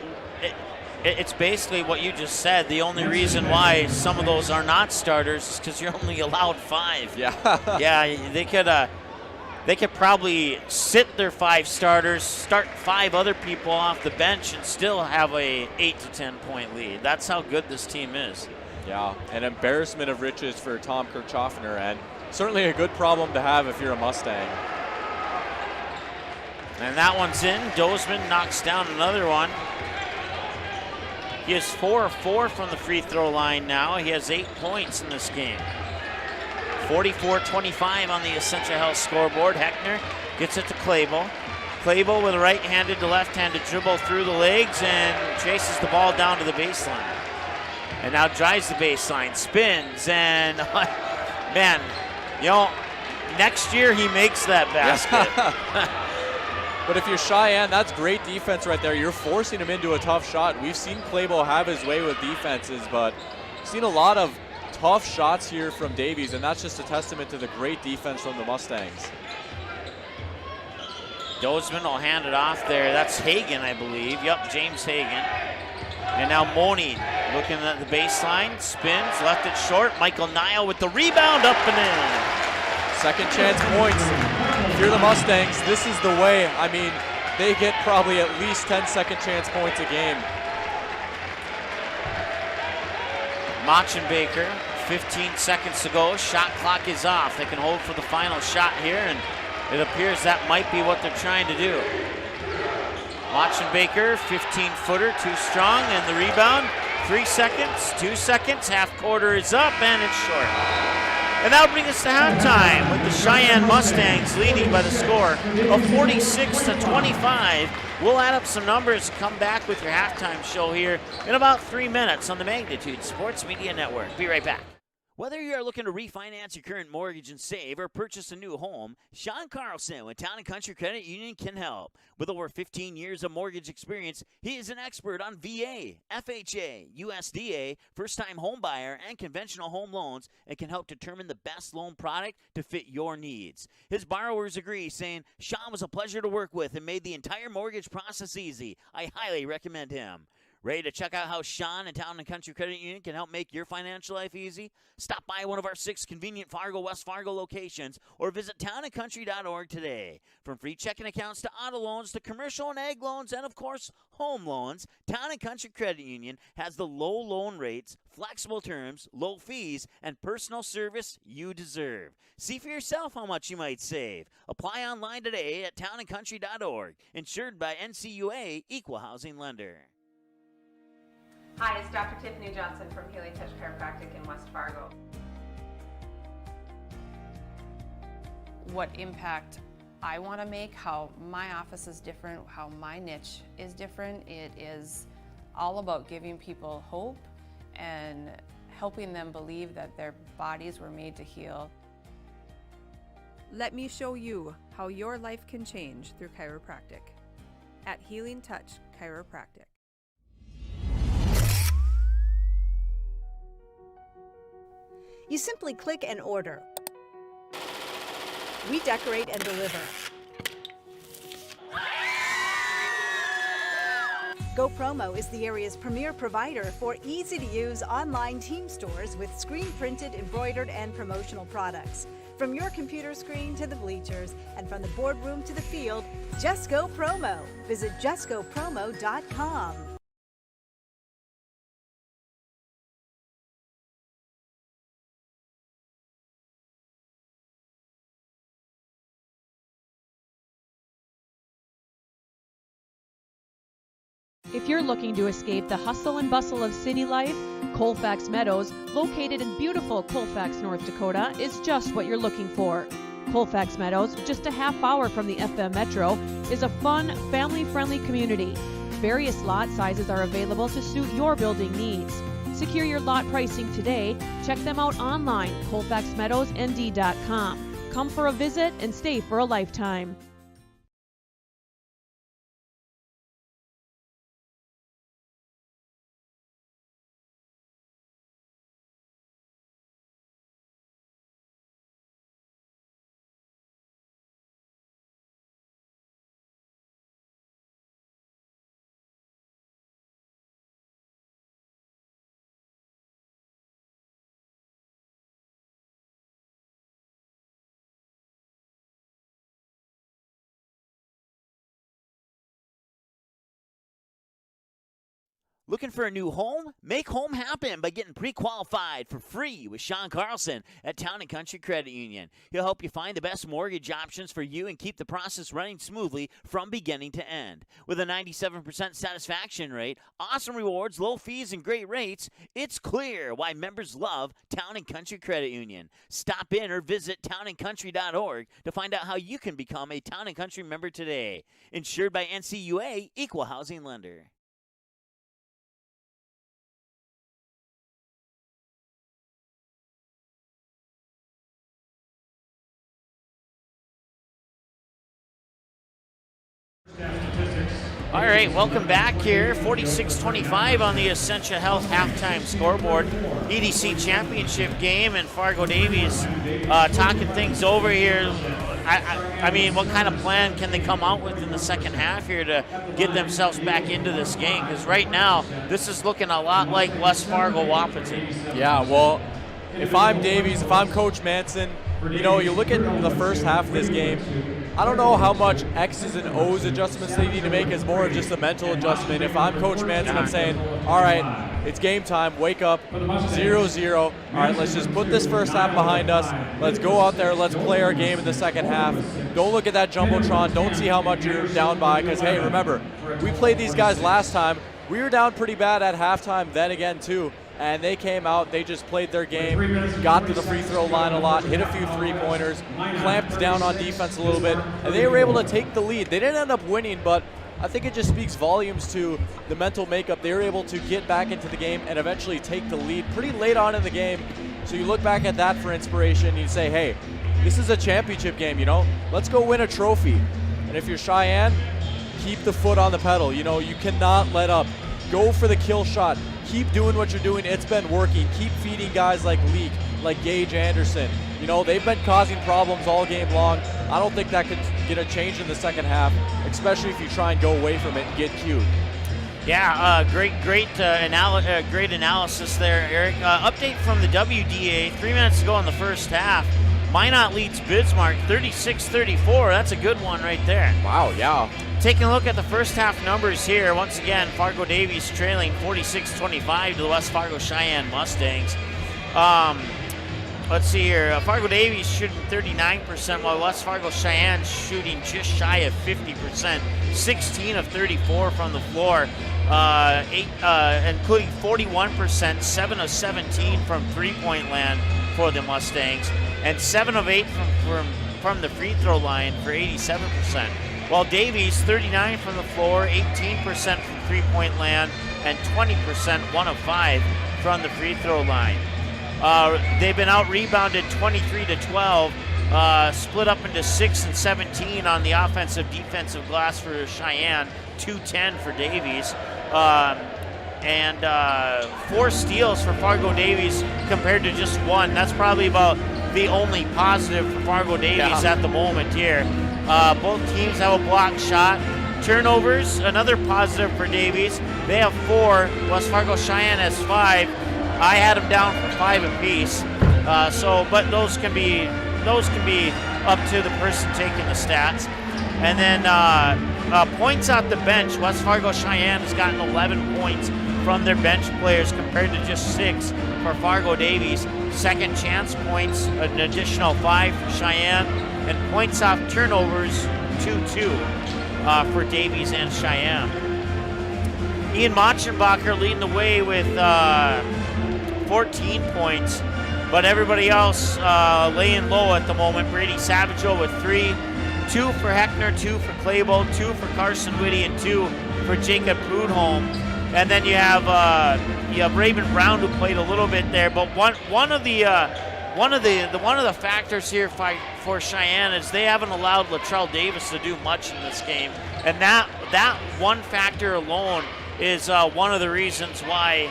it's basically what you just said. The only reason why some of those are not starters is because you're only allowed 5. Yeah. Yeah, they could probably sit their 5 starters, start 5 other people off the bench, and still have a 8 to 10 point lead. That's how good this team is. Yeah, an embarrassment of riches for Tom Kirchhoffner, and certainly a good problem to have if you're a Mustang. And that one's in. Dozman knocks down another one. He is 4 of 4 from the free throw line now. He has 8 points in this game. 44-25 on the Essentia Health scoreboard. Heckner gets it to Clable. Clable with a right-handed to left-handed dribble through the legs and chases the ball down to the baseline. And now drives the baseline, spins, and man, you know, next year he makes that basket. But if you're Cheyenne, that's great defense right there. You're forcing him into a tough shot. We've seen Clable have his way with defenses, but we've seen a lot of tough shots here from Davies, and that's just a testament to the great defense from the Mustangs. Dozman will hand it off there. That's Hagan, I believe. Yep, James Hagan. And now Moni looking at the baseline, spins, left it short. Michael Nile with the rebound, up and in. Second chance points. If you're the Mustangs, this is the way. I mean, they get probably at least 10 second chance points a game. Machenbaker, 15 seconds to go. Shot clock is off. They can hold for the final shot here, and it appears that might be what they're trying to do. Machenbaker, 15-footer, too strong, and the rebound. 3 seconds, 2 seconds, half quarter is up, and it's short. And that'll bring us to halftime with the Cheyenne Mustangs leading by the score of 46-25. We'll add up some numbers, come back with your halftime show here in about 3 minutes on the Magnitude Sports Media Network. Be right back. Whether you are looking to refinance your current mortgage and save or purchase a new home, Sean Carlson with Town & Country Credit Union can help. With over 15 years of mortgage experience, he is an expert on VA, FHA, USDA, first-time home buyer, and conventional home loans and can help determine the best loan product to fit your needs. His borrowers agree, saying, Sean was a pleasure to work with and made the entire mortgage process easy. I highly recommend him. Ready to check out how Sean and Town & Country Credit Union can help make your financial life easy? Stop by one of our 6 convenient Fargo, West Fargo locations or visit townandcountry.org today. From free checking accounts to auto loans to commercial and ag loans and, of course, home loans, Town & Country Credit Union has the low loan rates, flexible terms, low fees, and personal service you deserve. See for yourself how much you might save. Apply online today at townandcountry.org. Insured by NCUA, Equal Housing Lender. Hi, it's Dr. Tiffany Johnson from Healing Touch Chiropractic in West Fargo. What impact I want to make, how my office is different, how my niche is different. It is all about giving people hope and helping them believe that their bodies were made to heal. Let me show you how your life can change through chiropractic at Healing Touch Chiropractic. You simply click and order. We decorate and deliver. GoPromo is the area's premier provider for easy-to-use online team stores with screen-printed, embroidered, and promotional products. From your computer screen to the bleachers, and from the boardroom to the field, just go promo. Visit justgopromo.com. If you're looking to escape the hustle and bustle of city life, Colfax Meadows, located in beautiful Colfax, North Dakota, is just what you're looking for. Colfax Meadows, just a half hour from the FM Metro, is a fun, family-friendly community. Various lot sizes are available to suit your building needs. Secure your lot pricing today. Check them out online, colfaxmeadowsnd.com. Come for a visit and stay for a lifetime. Looking for a new home? Make home happen by getting pre-qualified for free with Sean Carlson at Town & Country Credit Union. He'll help you find the best mortgage options for you and keep the process running smoothly from beginning to end. With a 97% satisfaction rate, awesome rewards, low fees, and great rates, it's clear why members love Town & Country Credit Union. Stop in or visit townandcountry.org to find out how you can become a Town & Country member today. Insured by NCUA, Equal Housing Lender. All right, welcome back here. 46-25 on the Essentia Health halftime scoreboard. EDC championship game, and Fargo Davies talking things over here. I mean, what kind of plan can they come out with in the second half here to get themselves back into this game? Because right now, this is looking a lot like West Fargo Wahpeton. Yeah, well, if I'm Davies, if I'm Coach Manson, you know, you look at the first half of this game, I don't know how much X's and O's adjustments they need to make. It's more of just a mental adjustment. If I'm Coach Manson, I'm saying, all right, it's game time. Wake up, 0-0. All right, let's just put this first half behind us. Let's go out there. Let's play our game in the second half. Don't look at that Jumbotron. Don't see how much you're down by, because, hey, remember, we played these guys last time. We were down pretty bad at halftime then again, too. And they came out, they just played their game, got to the free throw line a lot, hit a few three-pointers, clamped down on defense a little bit, and they were able to take the lead. They didn't end up winning, but I think it just speaks volumes to the mental makeup. They were able to get back into the game and eventually take the lead pretty late on in the game. So you look back at that for inspiration and you say, hey, this is a championship game, Let's go win a trophy. And if you're Sheyenne, keep the foot on the pedal. You cannot let up. Go for the kill shot. Keep doing what you're doing. It's been working. Keep feeding guys like Leak, like Gage Anderson. They've been causing problems all game long. I don't think that could get a change in the second half, especially if you try and go away from it and get cute. Yeah, great analysis there, Eric. Update from the WDA, 3 minutes to go in the first half. Minot leads Bismarck 36-34. That's a good one right there. Wow, yeah. Taking a look at the first half numbers here, once again, Fargo Davies trailing 46-25 to the West Fargo Sheyenne Mustangs. Let's see here. Fargo Davies shooting 39%, while West Fargo Cheyenne shooting just shy of 50%. 16 of 34 from the floor, including 41%, 7 of 17 from three-point land for the Mustangs, and 7 of 8 from the free throw line for 87%. While Davies, 39 from the floor, 18% from three-point land, and 20%, 1 of 5 from the free throw line. They've been out-rebounded 23-12, split up into 6 and 17 on the offensive-defensive glass for Sheyenne, 2-10 for Davies, and 4 steals for Fargo Davies compared to just 1. That's probably about the only positive for Fargo Davies at the moment here. Both teams have a blocked shot. Turnovers, another positive for Davies. They have 4. West Fargo Cheyenne has 5. I had them down for 5 apiece. But those can be up to the person taking the stats. And then points out the bench. West Fargo Cheyenne has gotten 11 points from their bench players compared to just 6 for Fargo Davies. Second chance points, an additional 5 for Cheyenne, and points off turnovers, 2-2 for Davies and Cheyenne. Ian Machenbacher leading the way with 14 points, but everybody else laying low at the moment. Brady Savageau with 3, 2 for Heckner, 2 for Claybo, 2 for Carson Whitty, and 2 for Jacob Prudhomme. And then you have Raven Brown, who played a little bit there. But one of the factors here for Cheyenne is they haven't allowed Latrell Davis to do much in this game, and that one factor alone is one of the reasons why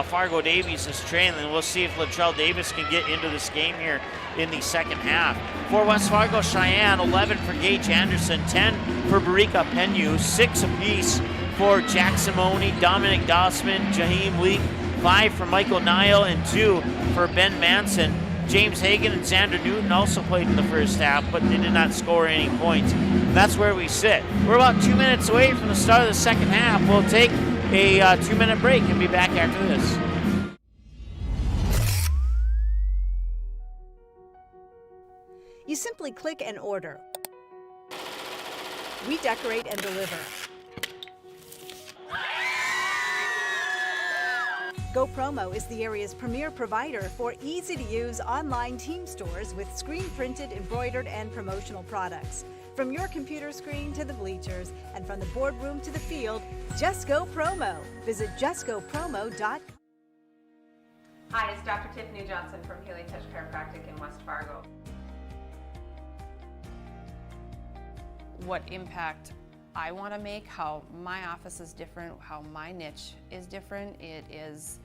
Fargo Davies is trailing. We'll see if Latrell Davis can get into this game here in the second half. For West Fargo Cheyenne, 11 for Gage Anderson, 10 for Barika Penu, 6 apiece for Jack Simone, Dominic Dossman, Jaheim Leak, 5 for Michael Nile, and 2 for Ben Manson. James Hagan and Xander Newton also played in the first half, but they did not score any points. And that's where we sit. We're about 2 minutes away from the start of the second half. We'll take a 2-minute break and be back after this. You simply click and order. We decorate and deliver. GoPromo is the area's premier provider for easy-to-use online team stores with screen-printed, embroidered, and promotional products. From your computer screen to the bleachers, and from the boardroom to the field, just go promo. Visit justgopromo.com. Hi, it's Dr. Tiffany Johnson from Healing Touch Chiropractic in West Fargo. What impact I want to make, how my office is different, how my niche is different. It is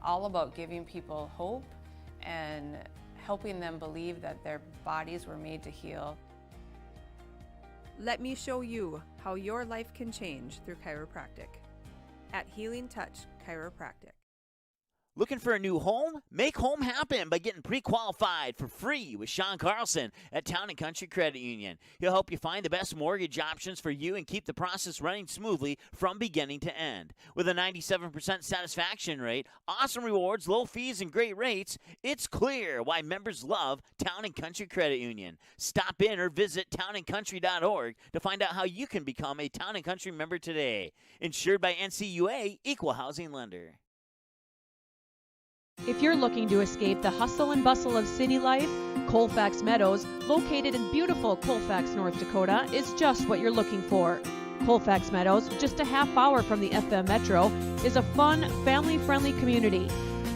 all about giving people hope and helping them believe that their bodies were made to heal. Let me show you how your life can change through chiropractic at Healing Touch Chiropractic. Looking for a new home? Make home happen by getting pre-qualified for free with Sean Carlson at Town & Country Credit Union. He'll help you find the best mortgage options for you and keep the process running smoothly from beginning to end. With a 97% satisfaction rate, awesome rewards, low fees, and great rates, it's clear why members love Town & Country Credit Union. Stop in or visit townandcountry.org to find out how you can become a Town & Country member today. Insured by NCUA, Equal Housing Lender. If you're looking to escape the hustle and bustle of city life, Colfax Meadows, located in beautiful Colfax, North Dakota, is just what you're looking for. Colfax Meadows, just a half hour from the FM Metro, is a fun, family-friendly community.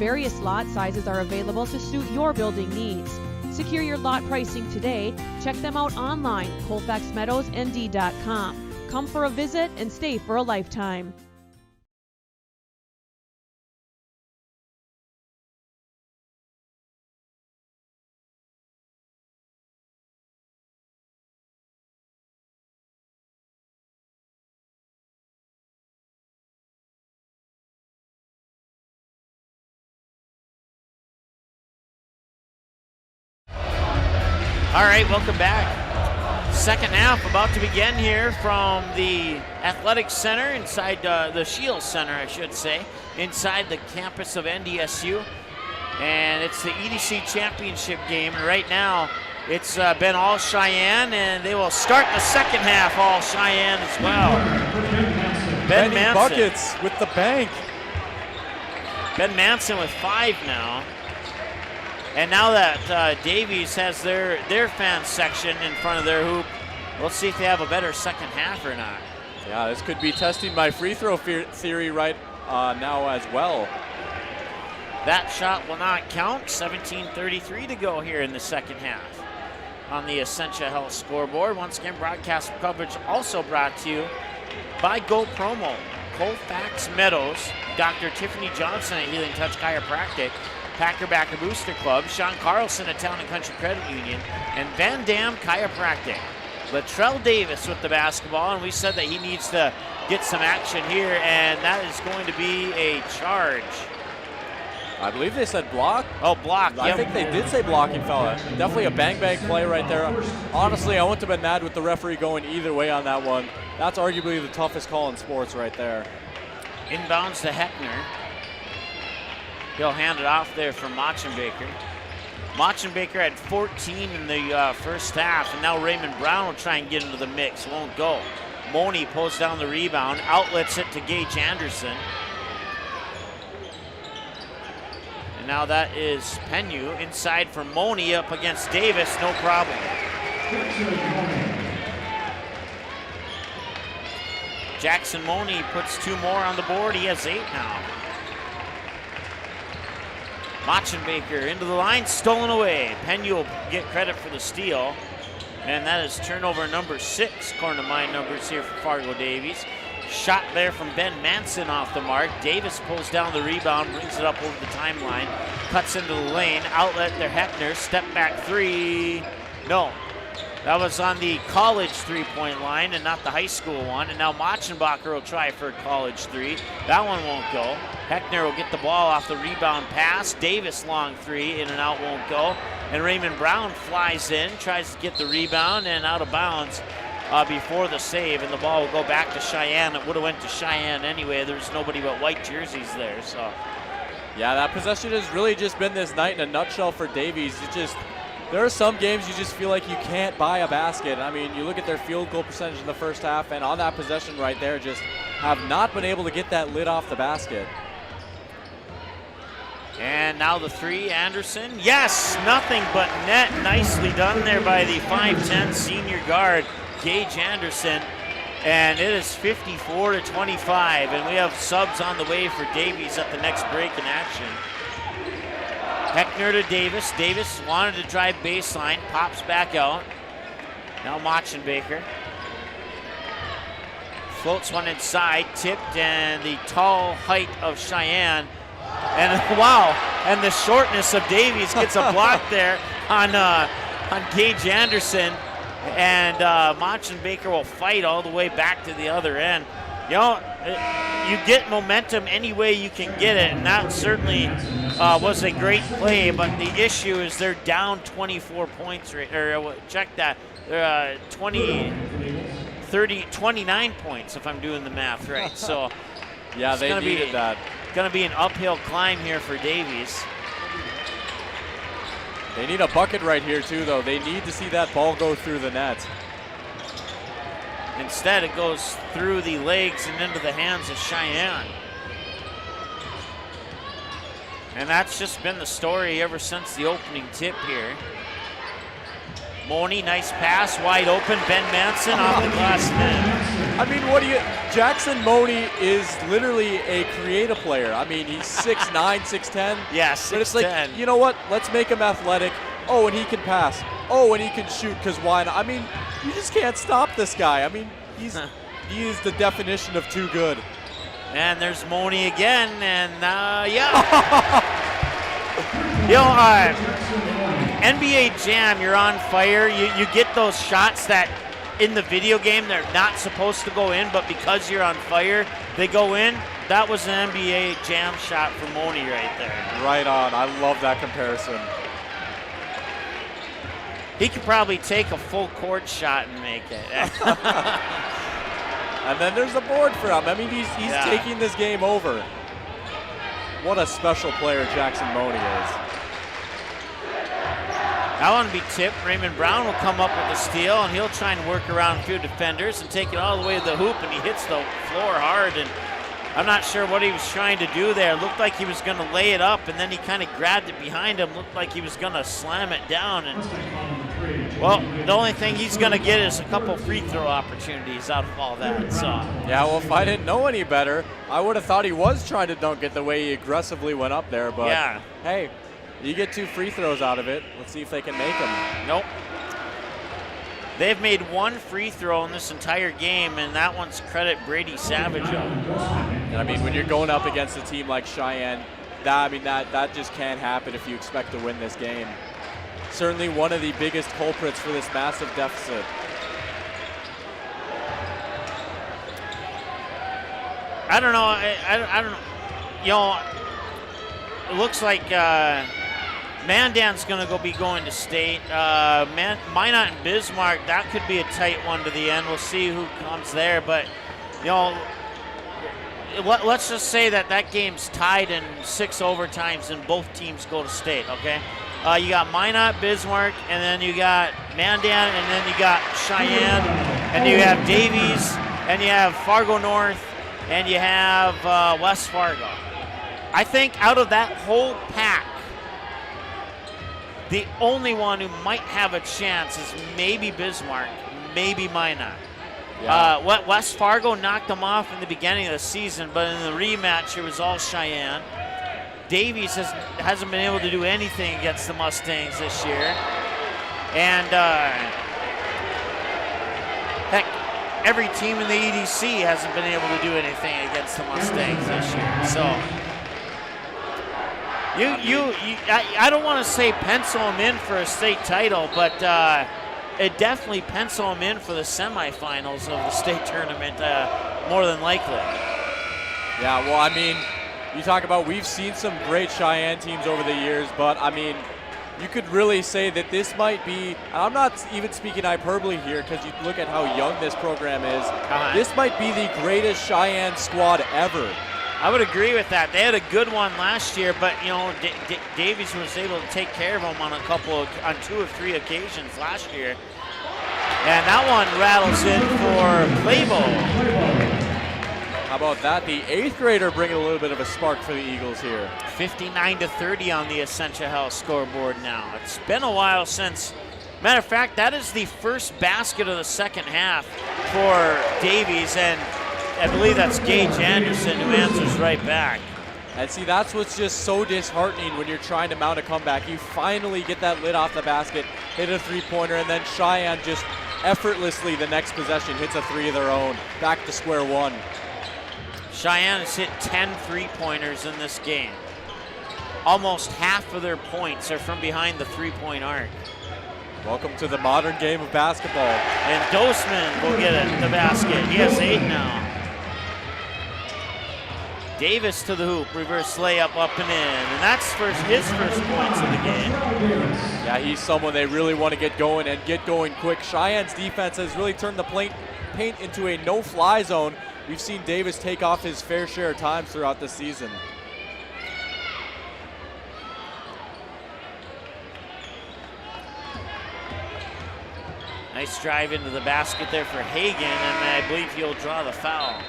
Various lot sizes are available to suit your building needs. Secure your lot pricing today. Check them out online, colfaxmeadowsnd.com. Come for a visit and stay for a lifetime. All right, welcome back. Second half about to begin here from the Athletic Center inside the Shields Center, I should say, inside the campus of NDSU. And it's the EDC Championship game. And right now, it's been all Sheyenne, and they will start the second half all Sheyenne as well. Ben Manson. Buckets with the bank. Ben Manson with 5 now. And now that Davies has their fan section in front of their hoop, we'll see if they have a better second half or not. Yeah, this could be testing my free throw theory right now as well. That shot will not count. 17:33 to go here in the second half on the Essentia Health scoreboard. Once again, broadcast coverage also brought to you by Go Promo, Colfax Meadows, Dr. Tiffany Johnson at Healing Touch Chiropractic, Packer Backer Booster Club, Sean Carlson at Town and Country Credit Union, and Van Dam Chiropractic. Latrell Davis with the basketball, and we said that he needs to get some action here, and that is going to be a charge. I believe they said block. Oh, block. I think they did say blocking foul. Definitely a bang-bang play right there. Honestly, I wouldn't have been mad with the referee going either way on that one. That's arguably the toughest call in sports right there. Inbounds to Heckner. He'll hand it off there for Machenbaker. Machenbaker had 14 in the first half, and now Raymond Brown will try and get into the mix. Won't go. Moni pulls down the rebound, outlets it to Gage Anderson. And now that is Penu inside for Moni up against Davis, no problem. Jackson Moni puts 2 more on the board. He has 8 now. Machenbaker into the line, stolen away. Penu will get credit for the steal. And that is turnover number 6, according to my numbers here for Fargo Davies. Shot there from Ben Manson off the mark. Davis pulls down the rebound, brings it up over the timeline, cuts into the lane, outlet there Heckner, step back 3. No, that was on the college 3-point line and not the high school one. And now Machenbacher will try for a college 3. That one won't go. Heckner will get the ball off the rebound pass. Davis long 3, in and out, won't go. And Raymond Brown flies in, tries to get the rebound and out of bounds before the save. And the ball will go back to Sheyenne. It would have went to Sheyenne anyway. There's nobody but white jerseys there. So, yeah, that possession has really just been this night in a nutshell for Davies. It's just, there are some games you just feel like you can't buy a basket. I mean, you look at their field goal percentage in the first half, and on that possession right there, just have not been able to get that lid off the basket. And now the 3, Anderson. Yes, nothing but net. Nicely done there by the 5'10 senior guard, Gage Anderson. And it is 54-25, and we have subs on the way for Davies at the next break in action. Heckner to Davis. Davis wanted to drive baseline, pops back out. Now Machenbaker. Floats one inside, tipped, and the tall height of Sheyenne. And wow, and the shortness of Davies gets a block there on Gage Anderson. And Machenbaker will fight all the way back to the other end. You know, you get momentum any way you can get it, and that certainly was a great play, but the issue is they're down 24 points, or check that, they're 29 points if I'm doing the math right. So yeah, they needed that. Going to be an uphill climb here for Davies. They need a bucket right here too, though. They need to see that ball go through the net. Instead, it goes through the legs and into the hands of Sheyenne. And that's just been the story ever since the opening tip here. Moni, nice pass, wide open. Ben Manson off the glass net. I mean, Jackson Money is literally a creative player. I mean, he's 6'9", 6'10". Yeah, 6'10". But it's like, you know what? Let's make him athletic. Oh, and he can pass. Oh, and he can shoot, because why not? I mean, you just can't stop this guy. I mean, he is the definition of too good. And there's Money again, and yeah. You know, NBA Jam, you're on fire. You get those shots that in the video game they're not supposed to go in, but because you're on fire, they go in. That was an NBA Jam shot for Money right there. Right on. I love that comparison. He could probably take a full court shot and make it. And then there's the board for him. I mean, he's taking this game over. What a special player Jackson Money is. That one to be tipped. Raymond Brown will come up with the steal, and he'll try and work around a few defenders and take it all the way to the hoop, and he hits the floor hard. And I'm not sure what he was trying to do there. It looked like he was going to lay it up, and then he kind of grabbed it behind him. Looked like he was going to slam it down. And well, the only thing he's going to get is a couple free throw opportunities out of all that. So yeah, well, if I didn't know any better, I would have thought he was trying to dunk it the way he aggressively went up there. But yeah, hey, you get 2 free throws out of it. Let's see if they can make them. Nope. They've made 1 free throw in this entire game, and that one's credit Brady Savage on. And I mean, when you're going up against a team like Sheyenne, that just can't happen if you expect to win this game. Certainly one of the biggest culprits for this massive deficit. I don't know. I don't know. You know, it looks like Mandan's going to be going to state. Minot and Bismarck, that could be a tight one to the end. We'll see who comes there. But, you know, let's just say that game's tied in 6 overtimes and both teams go to state, okay? You got Minot, Bismarck, and then you got Mandan, and then you got Sheyenne, and you have Davies, and you have Fargo North, and you have West Fargo. I think out of that whole pack, the only one who might have a chance is maybe Bismarck, maybe Minot. Yeah. West Fargo knocked them off in the beginning of the season, but in the rematch, it was all Sheyenne. Davies hasn't been able to do anything against the Mustangs this year. And heck, every team in the EDC hasn't been able to do anything against the Mustangs this year. So I don't want to say pencil them in for a state title, but it definitely pencil them in for the semifinals of the state tournament, more than likely. Yeah, well, I mean, you talk about, we've seen some great Sheyenne teams over the years, but I mean, you could really say that this might be, and I'm not even speaking hyperbole here because you look at how young this program is, this might be the greatest Sheyenne squad ever. I would agree with that. They had a good one last year, but you know, Davies was able to take care of them on on 2 or 3 occasions last year. And that one rattles in for Playbo. How about that? The 8th grader bringing a little bit of a spark for the Eagles here. 59-30 on the Essentia House scoreboard now. It's been a while since. Matter of fact, that is the first basket of the second half for Davies, and I believe that's Gage Anderson who answers right back. And see, that's what's just so disheartening when you're trying to mount a comeback. You finally get that lid off the basket, hit a 3-pointer, and then Sheyenne just effortlessly the next possession hits a 3 of their own. Back to square one. Sheyenne has hit 10 3-pointers in this game. Almost half of their points are from behind the 3-point arc. Welcome to the modern game of basketball. And Dosman will get it, the basket. He has 8 now. Davis to the hoop, reverse layup up and in. And that's his first points of the game. Yeah, he's someone they really want to get going and get going quick. Cheyenne's defense has really turned the paint into a no-fly zone. We've seen Davis take off his fair share of times throughout the season. Nice drive into the basket there for Hagan, and I believe he'll draw the foul.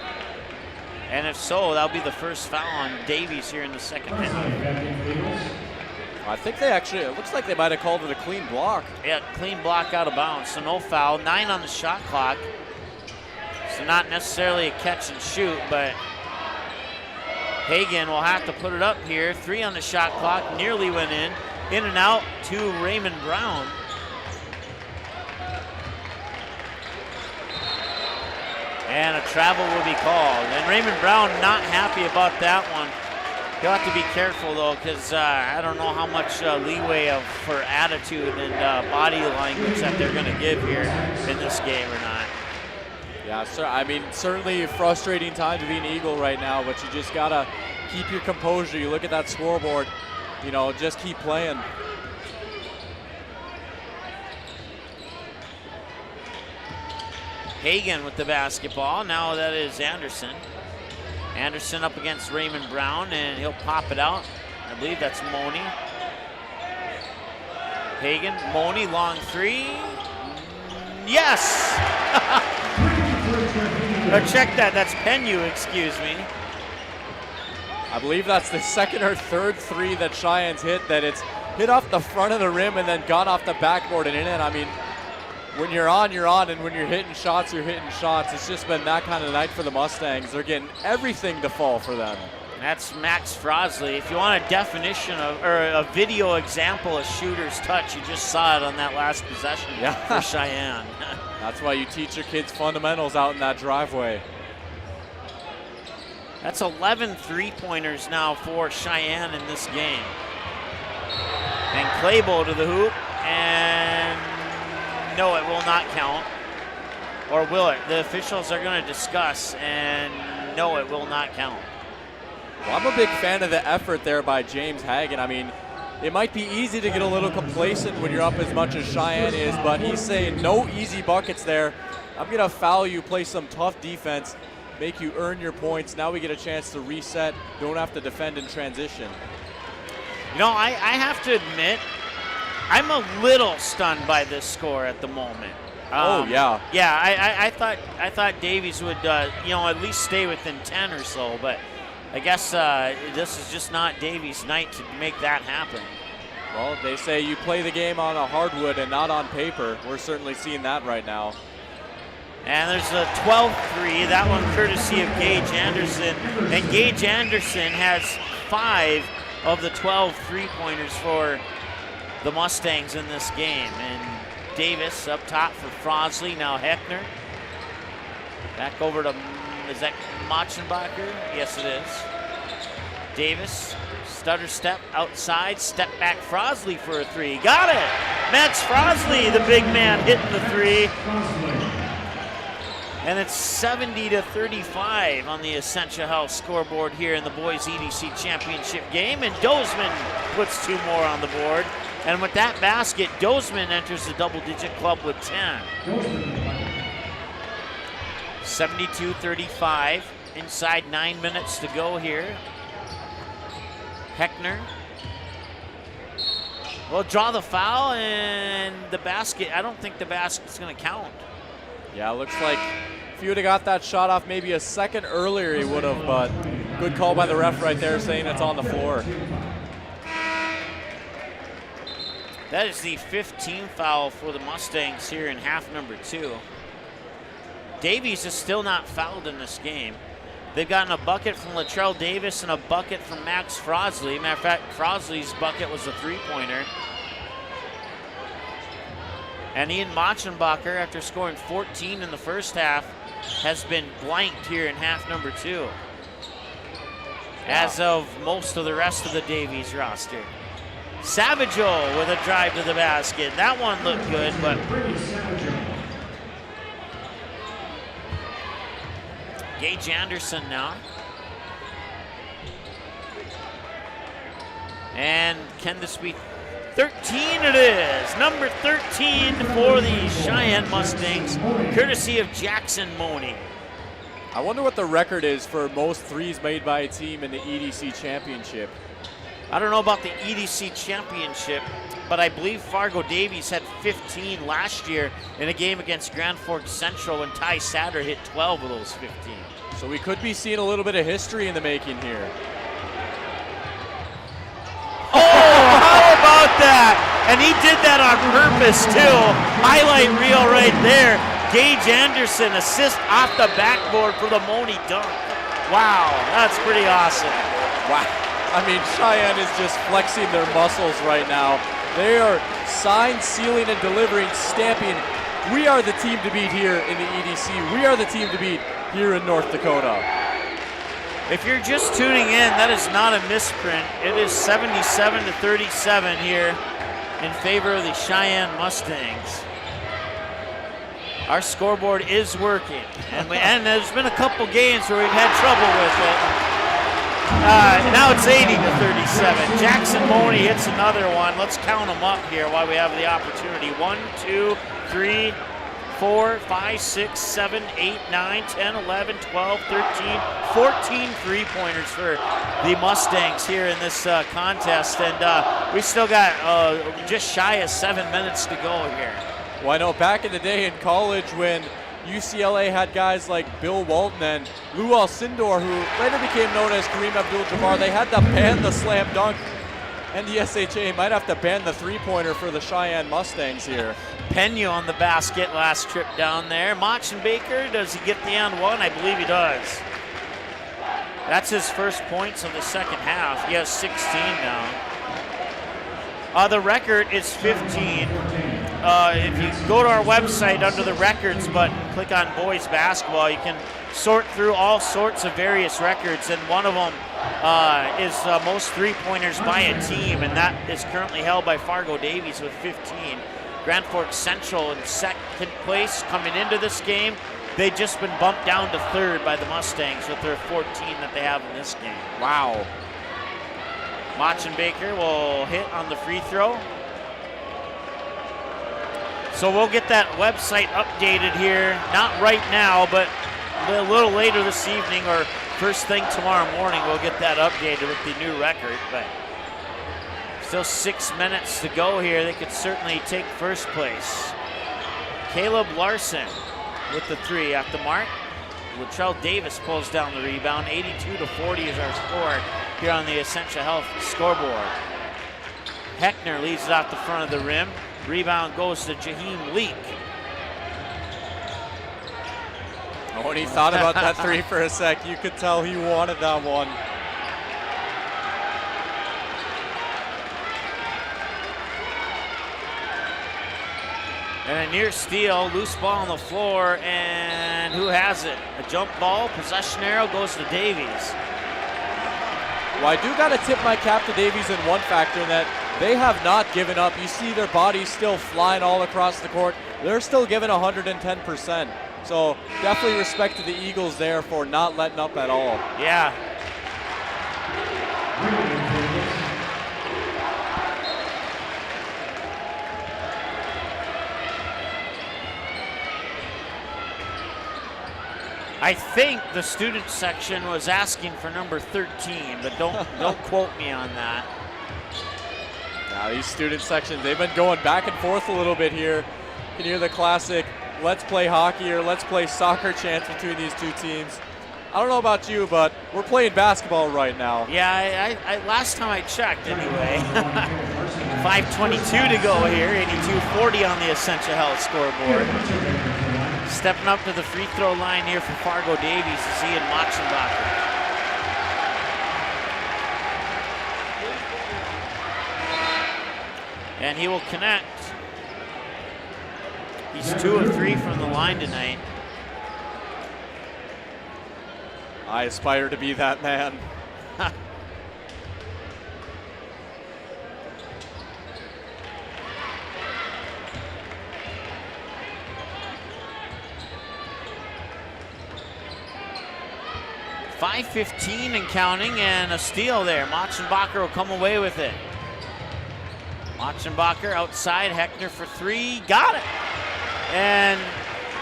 And if so, that'll be the first foul on Davies here in the second half. I think they actually, it looks like they might have called it a clean block. Yeah, clean block out of bounds, so no foul. 9 on the shot clock. So not necessarily a catch and shoot, but Hagan will have to put it up here. 3 on the shot clock, nearly went in. In and out to Raymond Brown. And a travel will be called. And Raymond Brown not happy about that one. He'll have to be careful though, because I don't know how much leeway for attitude and body language that they're going to give here in this game or not. Yeah, sir. I mean, certainly a frustrating time to be an Eagle right now, but you just got to keep your composure. You look at that scoreboard, you know, just keep playing. Hagan with the basketball. Now that is Anderson. Anderson up against Raymond Brown, and he'll pop it out. I believe that's Money. Hagan, Money, long 3. Yes! Check that, that's Penyu, excuse me. I believe that's the second or third 3 that Cheyenne's hit, that it's hit off the front of the rim and then gone off the backboard and in it. I mean, when you're on, and when you're hitting shots, you're hitting shots. It's just been that kind of night for the Mustangs. They're getting everything to fall for them. That's Max Frosley. If you want a definition of, or a video example of shooter's touch, you just saw it on that last possession for Sheyenne. That's why you teach your kids fundamentals out in that driveway. That's 11 3-pointers now for Sheyenne in this game. And Claybo to the hoop, and no, it will not count. Or will it? The officials are going to discuss, and no, it will not count. Well, I'm a big fan of the effort there by James Hagan. I mean, it might be easy to get a little complacent when you're up as much as Sheyenne is, but he's saying no easy buckets there. I'm going to foul you, play some tough defense, make you earn your points. Now we get a chance to reset, don't have to defend in transition. You know, I have to admit, I'm a little stunned by this score at the moment. Yeah. Yeah, I thought Davies would, you know, at least stay within 10 or so, but I guess this is just not Davies' night to make that happen. Well, they say you play the game on a hardwood and not on paper. We're certainly seeing that right now. And there's a 12-3, that one courtesy of Gage Anderson. And Gage Anderson has 5 of the 12 3-pointers for the Mustangs in this game. And Davis up top for Frosley, now Heckner. Back over to, is that Machenbacher? Yes, it is. Davis, stutter step outside, step back Frosley for a 3. Got it! Max Frosley, the big man, hitting the 3. And it's 70-35 on the Essentia House scoreboard here in the boys EDC championship game. And Dozman puts 2 more on the board. And with that basket, Dozman enters the double-digit club with 10. 72-35, inside 9 minutes to go here. Heckner will draw the foul, and the basket, I don't think the basket's going to count. Yeah, it looks like if you would have got that shot off maybe a second earlier, he would have, but good call by the ref right there saying it's on the floor. That is the 15th foul for the Mustangs here in half number 2. Davies is still not fouled in this game. They've gotten a bucket from Latrell Davis and a bucket from Max Frosley. Matter of fact, Frosley's bucket was a 3-pointer. And Ian Machenbacher, after scoring 14 in the first half, has been blanked here in half number 2. As of most of the rest of the Davies roster. Savagel with a drive to the basket. That one looked good, but Gage Anderson now. And can this be 13? It is. Number 13 for the Sheyenne Mustangs, courtesy of Jackson Money. I wonder what the record is for most threes made by a team in the EDC championship. I don't know about the EDC championship, but I believe Fargo Davies had 15 last year in a game against Grand Forks Central, and Ty Satter hit 12 of those 15. So we could be seeing a little bit of history in the making here. Oh, how about that? And he did that on purpose too. Highlight reel right there. Gage Anderson, assist off the backboard for the Moni dunk. Wow, that's pretty awesome. Wow. I mean, Sheyenne is just flexing their muscles right now. They are sign, sealing, and delivering, stamping. We are the team to beat here in the EDC. We are the team to beat here in North Dakota. If you're just tuning in, that is not a misprint. It is 77-37 here in favor of the Sheyenne Mustangs. Our scoreboard is working, and there's been a couple games where we've had trouble with it. Now it's 80-37. Jackson Moni hits another one. Let's count them up here while we have the opportunity. 1, 2, 3, 4, 5, 6, 7, 8, 9, 10, 11, 12, 13, 14 three-pointers for the Mustangs here in this contest. And we still got just shy of 7 minutes to go here. Well, I know back in the day in college when UCLA had guys like Bill Walton and Lou Alcindor, who later became known as Kareem Abdul-Jabbar, they had to ban the slam dunk, and the SHA might have to ban the three-pointer for the Sheyenne Mustangs here. Pena on the basket last trip down there. Baker, does he get the and one? I believe he does. That's his first points of the second half. He has 16 now. The record is 15. If you go to our website under the records button, click on boys basketball, you can sort through all sorts of various records, and one of them is most three-pointers by a team, and that is currently held by Fargo Davies with 15. Grand Forks Central in second place coming into this game. They've just been bumped down to third by the Mustangs with their 14 that they have in this game. Wow. Baker will hit on the free throw. So we'll get that website updated here, not right now, but a little later this evening or first thing tomorrow morning, we'll get that updated with the new record. But still 6 minutes to go here. They could certainly take first place. Caleb Larson with the three at the mark. Latrell Davis pulls down the rebound. 82-40 is our score here on the Essentia Health scoreboard. Heckner leads it off the front of the rim. Rebound goes to Jaheim Leak. Oh, when he thought about that three for a sec, you could tell he wanted that one. And a near steal, loose ball on the floor, and who has it? A jump ball, possession arrow goes to Davies. Well, I do got to tip my cap to Davies in one factor, in that they have not given up. You see their bodies still flying all across the court. They're still giving 110%. So definitely respect to the Eagles there for not letting up at all. Yeah. I think the student section was asking for number 13, but don't quote me on that. Now these student sections, they've been going back and forth a little bit here. You can hear the classic "let's play hockey" or "let's play soccer" chants between these two teams. I don't know about you, but we're playing basketball right now. Yeah, I last time I checked anyway. 5:22 to go here, 82-40 on the Essentia Health scoreboard. Stepping up to the free throw line here for Fargo Davies is Ian Matzenbacher. And he will connect. He's 2 of 3 from the line tonight. I aspire to be that man. .5:15 and counting, and a steal there. Matzenbacher will come away with it. Matzenbacher outside, Heckner for 3, got it. And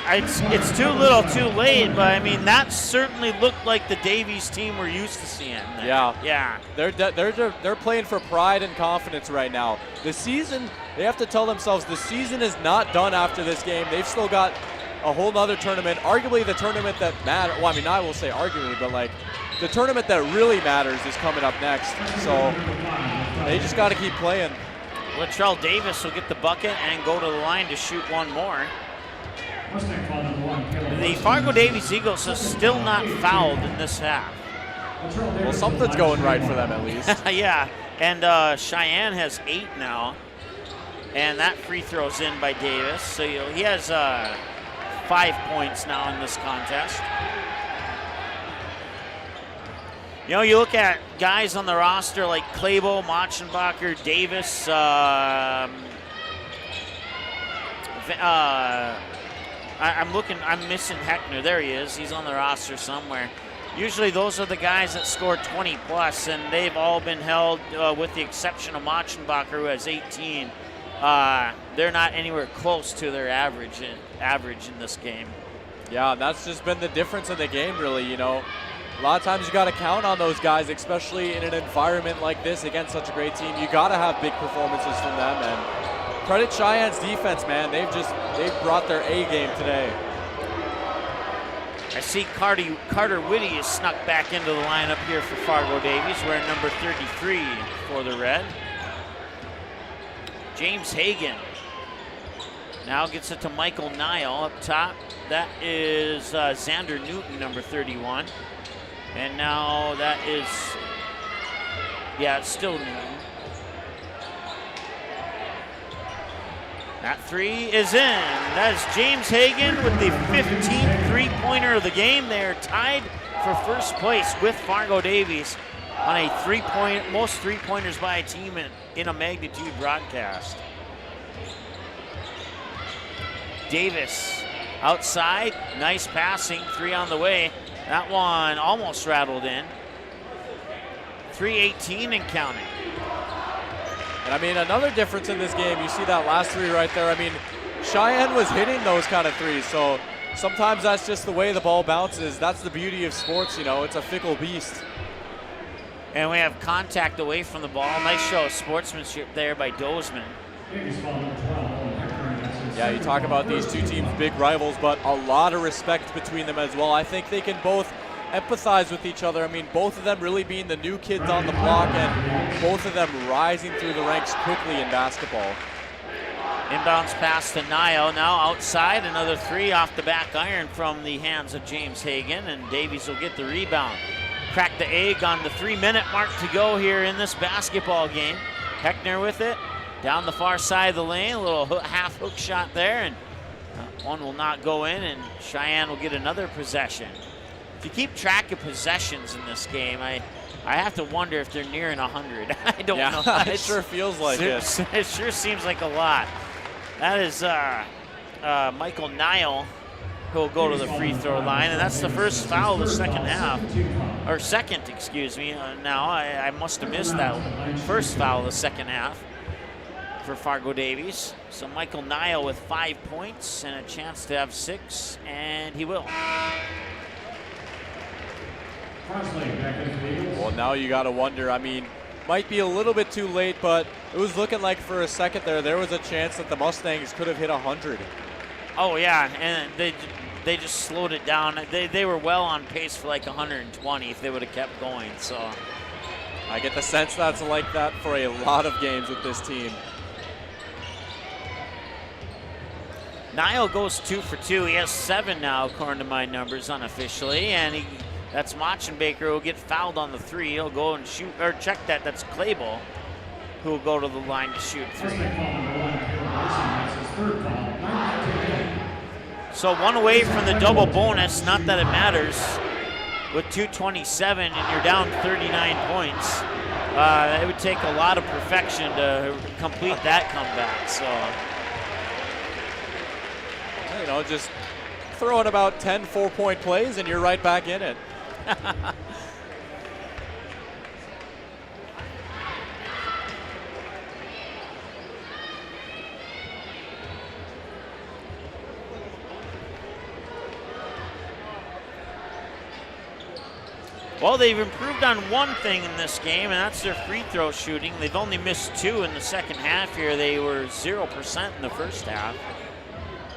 it's too little too late, but I mean, that certainly looked like the Davies team we're used to seeing. Yeah. They're playing for pride and confidence right now. The season, they have to tell themselves the season is not done after this game. They've still got a whole nother tournament, arguably the tournament that matters. Well, I mean, I will say arguably, but like the tournament that really matters is coming up next. So they just got to keep playing. Latrell Davis will get the bucket and go to the line to shoot one more. Mustang foul number 1, Caleb The Weston. Fargo Davies Eagles are still not fouled in this half. Well, something's going right for them at least. Yeah, and Sheyenne has 8 now, and that free throw's in by Davis. So he has 5 points now in this contest. You know, you look at guys on the roster like Klebo, Machenbacher, Davis, I'm missing Heckner. There he is. He's on the roster somewhere. Usually those are the guys that score 20 plus, and they've all been held with the exception of Machenbacher, who has 18. They're not anywhere close to their average in this game. Yeah, that's just been the difference in the game, really. You know, a lot of times you got to count on those guys, especially in an environment like this against such a great team. You got to have big performances from them, and credit Cheyenne's defense, man. They've brought their A game today. I see Carter Whitty has snuck back into the lineup here for Fargo Davies, wearing number 33 for the Red. James Hagan now gets it to Michael Nile up top. That is Xander Newton, number 31. And now that is, yeah, it's still Newton. That 3 is in. That is James Hagan with the 15th three-pointer of the game. They are tied for first place with Fargo Davies on a most three-pointers by a team in a magnitude broadcast. Davis outside, nice passing, 3 on the way. That one almost rattled in. 3:18 and counting. And I mean, another difference in this game, you see that last 3 right there. I mean, Sheyenne was hitting those kind of threes, so sometimes that's just the way the ball bounces. That's the beauty of sports, you know, it's a fickle beast. And we have contact away from the ball. Nice show of sportsmanship there by Dozeman. Yeah, you talk about these two teams, big rivals, but a lot of respect between them as well. I think they can both empathize with each other. I mean, both of them really being the new kids on the block and both of them rising through the ranks quickly in basketball. Inbounds pass to Nio. Now outside, another 3 off the back iron from the hands of James Hagan, and Davies will get the rebound. Crack the egg on the 3-minute mark to go here in this basketball game. Heckner with it. Down the far side of the lane, a little half hook shot there, and one will not go in, and Sheyenne will get another possession. If you keep track of possessions in this game, I have to wonder if they're nearing 100. I don't know. It sure feels like it. It sure seems like a lot. That is Michael Nile who will go to the free throw line, and that's the first foul of the second half. Or second, excuse me. Now, I must have missed that first foul of the second half for Fargo Davies. So Michael Nile with 5 points and a chance to have 6, and he will. Well, now you got to wonder. I mean, might be a little bit too late, but it was looking like for a second there was a chance that the Mustangs could have hit 100. Oh yeah, and they just slowed it down. They were well on pace for like 120 if they would have kept going. So I get the sense that's like that for a lot of games with this team. Nile goes 2 for 2. He has 7 now, according to my numbers unofficially, and that's Machenbacher who will get fouled on the 3. He'll go and shoot, or check that. That's Klebo who will go to the line to shoot 3. So 1 away from the double bonus. Not that it matters. With 2:27 and you're down 39 points, it would take a lot of perfection to complete that comeback. So, you know, just throw in about 10 4-point plays and you're right back in it. Well, they've improved on one thing in this game, and that's their free throw shooting. They've only missed 2 in the second half here. They were 0% in the first half.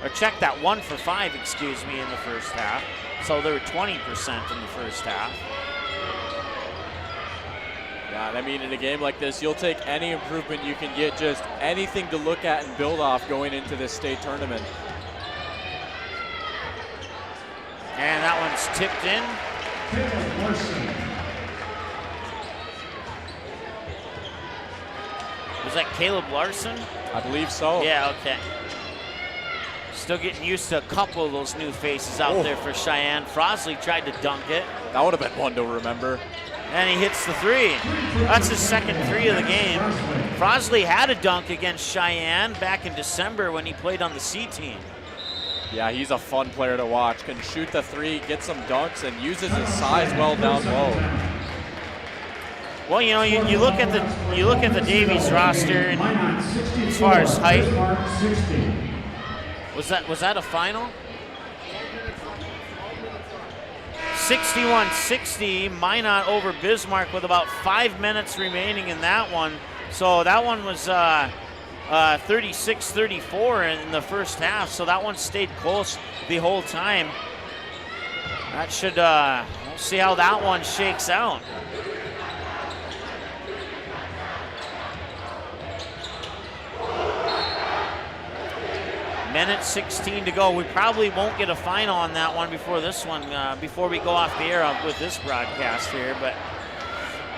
Or check that, 1 for 5, excuse me, in the first half. So they were 20% in the first half. Yeah, I mean, in a game like this, you'll take any improvement you can get, just anything to look at and build off going into this state tournament. And that one's tipped in. Caleb Larson. Was that Caleb Larson? I believe so. Yeah, okay. Still getting used to a couple of those new faces out there for Sheyenne. Frosley tried to dunk it. That would have been one to remember. And he hits the three. That's his second three of the game. Frosley had a dunk against Sheyenne back in December when he played on the C team. Yeah, he's a fun player to watch. Can shoot the three, get some dunks, and uses his size well down low. Well, you know, you look at the Davies roster, and as far as height, was that a final? 61-60, Minot over Bismarck with about 5 minutes remaining in that one. So that one was 36-34 in the first half. So that one stayed close the whole time. That should, we'll see how that one shakes out. Minute 16 to go. We probably won't get a final on that one before this one, before we go off the air with this broadcast here, but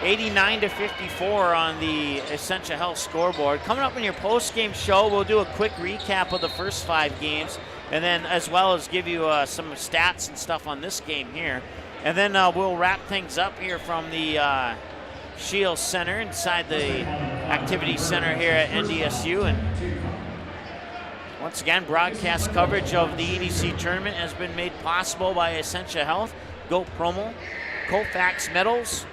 89-54 on the Essentia Health scoreboard. Coming up in your post-game show, we'll do a quick recap of the first 5 games, and then as well as give you some stats and stuff on this game here. And then we'll wrap things up here from the Shields Center inside the Activity Center here at NDSU. And once again, broadcast coverage of the EDC tournament has been made possible by Essentia Health, Go Promo, Colfax Metals,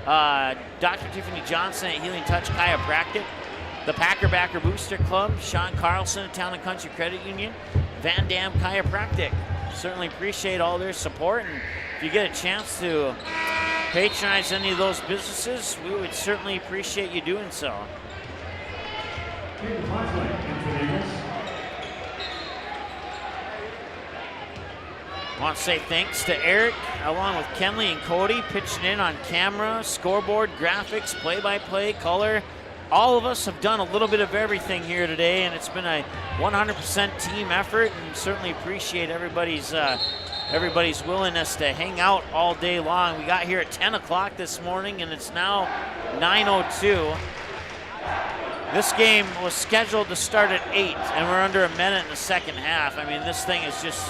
Dr. Tiffany Johnson at Healing Touch Chiropractic, the Packer Backer Booster Club, Sean Carlson at Town and Country Credit Union, Van Dam Chiropractic. Certainly appreciate all their support, and if you get a chance to patronize any of those businesses, we would certainly appreciate you doing so. I want to say thanks to Eric, along with Kenley and Cody, pitching in on camera, scoreboard, graphics, play-by-play, color. All of us have done a little bit of everything here today, and it's been a 100% team effort, and certainly appreciate everybody's willingness to hang out all day long. We got here at 10 o'clock this morning, and it's now 9:02. This game was scheduled to start at 8, and we're under a minute in the second half. I mean, this thing has just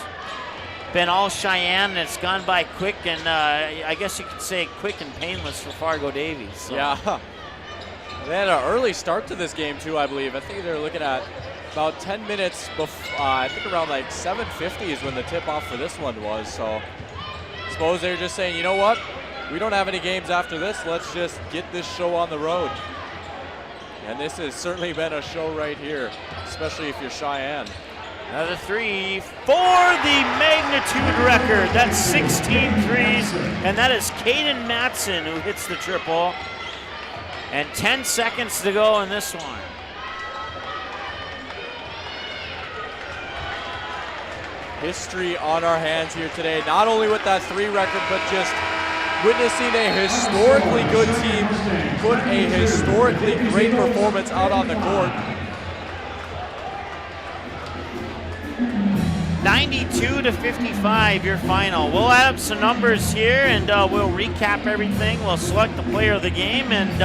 been all Sheyenne, and it's gone by quick, and I guess you could say quick and painless for Fargo Davies. So. Yeah. They had an early start to this game, too, I believe. I think they were looking at about 10 minutes before, I think around like 7:50 is when the tip-off for this one was. So I suppose they're just saying, you know what? We don't have any games after this. Let's just get this show on the road. And this has certainly been a show right here, especially if you're Sheyenne. Another three for the magnitude record. That's 16 threes, and that is Caden Matson who hits the triple. And 10 seconds to go in this one. History on our hands here today, not only with that 3 record, but just witnessing a historically good team put a historically great performance out on the court. 92-55, your final. We'll add up some numbers here, and we'll recap everything. We'll select the player of the game, and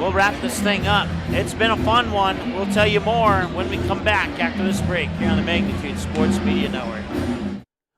we'll wrap this thing up. It's been a fun one. We'll tell you more when we come back after this break here on the Magnitude Sports Media Network.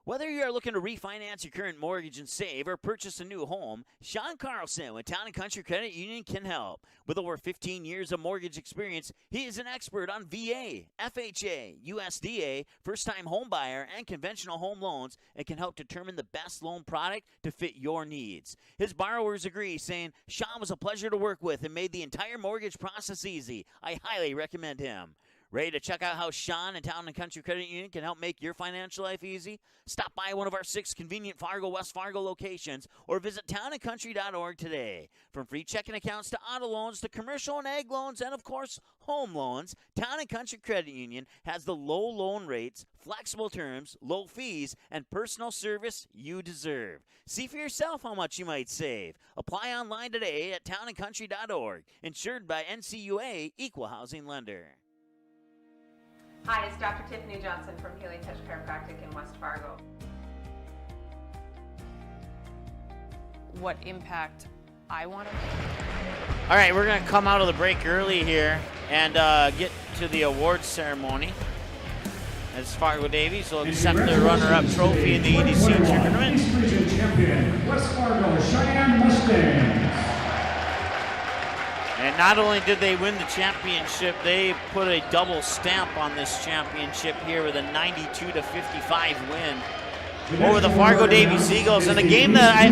Whether you are looking to refinance your current mortgage and save or purchase a new home, Sean Carlson with Town & Country Credit Union can help. With over 15 years of mortgage experience, he is an expert on VA, FHA, USDA, first-time home buyer, and conventional home loans, and can help determine the best loan product to fit your needs. His borrowers agree, saying, Sean was a pleasure to work with and made the entire mortgage process easy. I highly recommend him. Ready to check out how Sean and Town & Country Credit Union can help make your financial life easy? Stop by one of our 6 convenient Fargo, West Fargo locations or visit townandcountry.org today. From free checking accounts to auto loans to commercial and ag loans and, of course, home loans, Town & Country Credit Union has the low loan rates, flexible terms, low fees, and personal service you deserve. See for yourself how much you might save. Apply online today at townandcountry.org. Insured by NCUA Equal Housing Lender. Hi, it's Dr. Tiffany Johnson from Healing Touch Chiropractic in West Fargo. what impact I want to make. All right, we're going to come out of the break early here and get to the awards ceremony. As Fargo Davies will accept the runner-up trophy in the EDC tournament. East Region champion, West Fargo Cheyenne Mustangs. And not only did they win the championship, they put a double stamp on this championship here with a 92-55 win over the Fargo Davies Eagles in a game that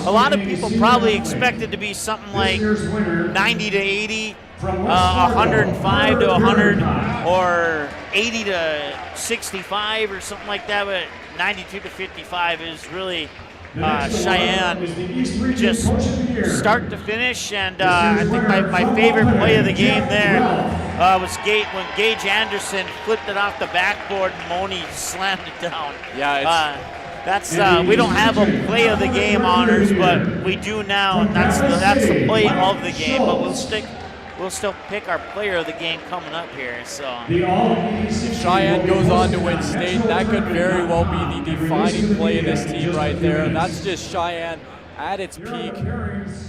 a lot of people probably expected to be something like 90-80, 105 to 100, or 80 to 65 or something like that, but 92 to 55 is really Cheyenne just start to finish, and I think my favorite play of the game there was when Gage Anderson flipped it off the backboard and Moni slammed it down. Yeah, that's we don't have a play of the game honors, but we do now, and that's the play of the game. But we'll still pick our player of the game coming up here. So if Cheyenne goes on to win state, that could very well be the defining play of this team right there. And that's just Cheyenne at its peak,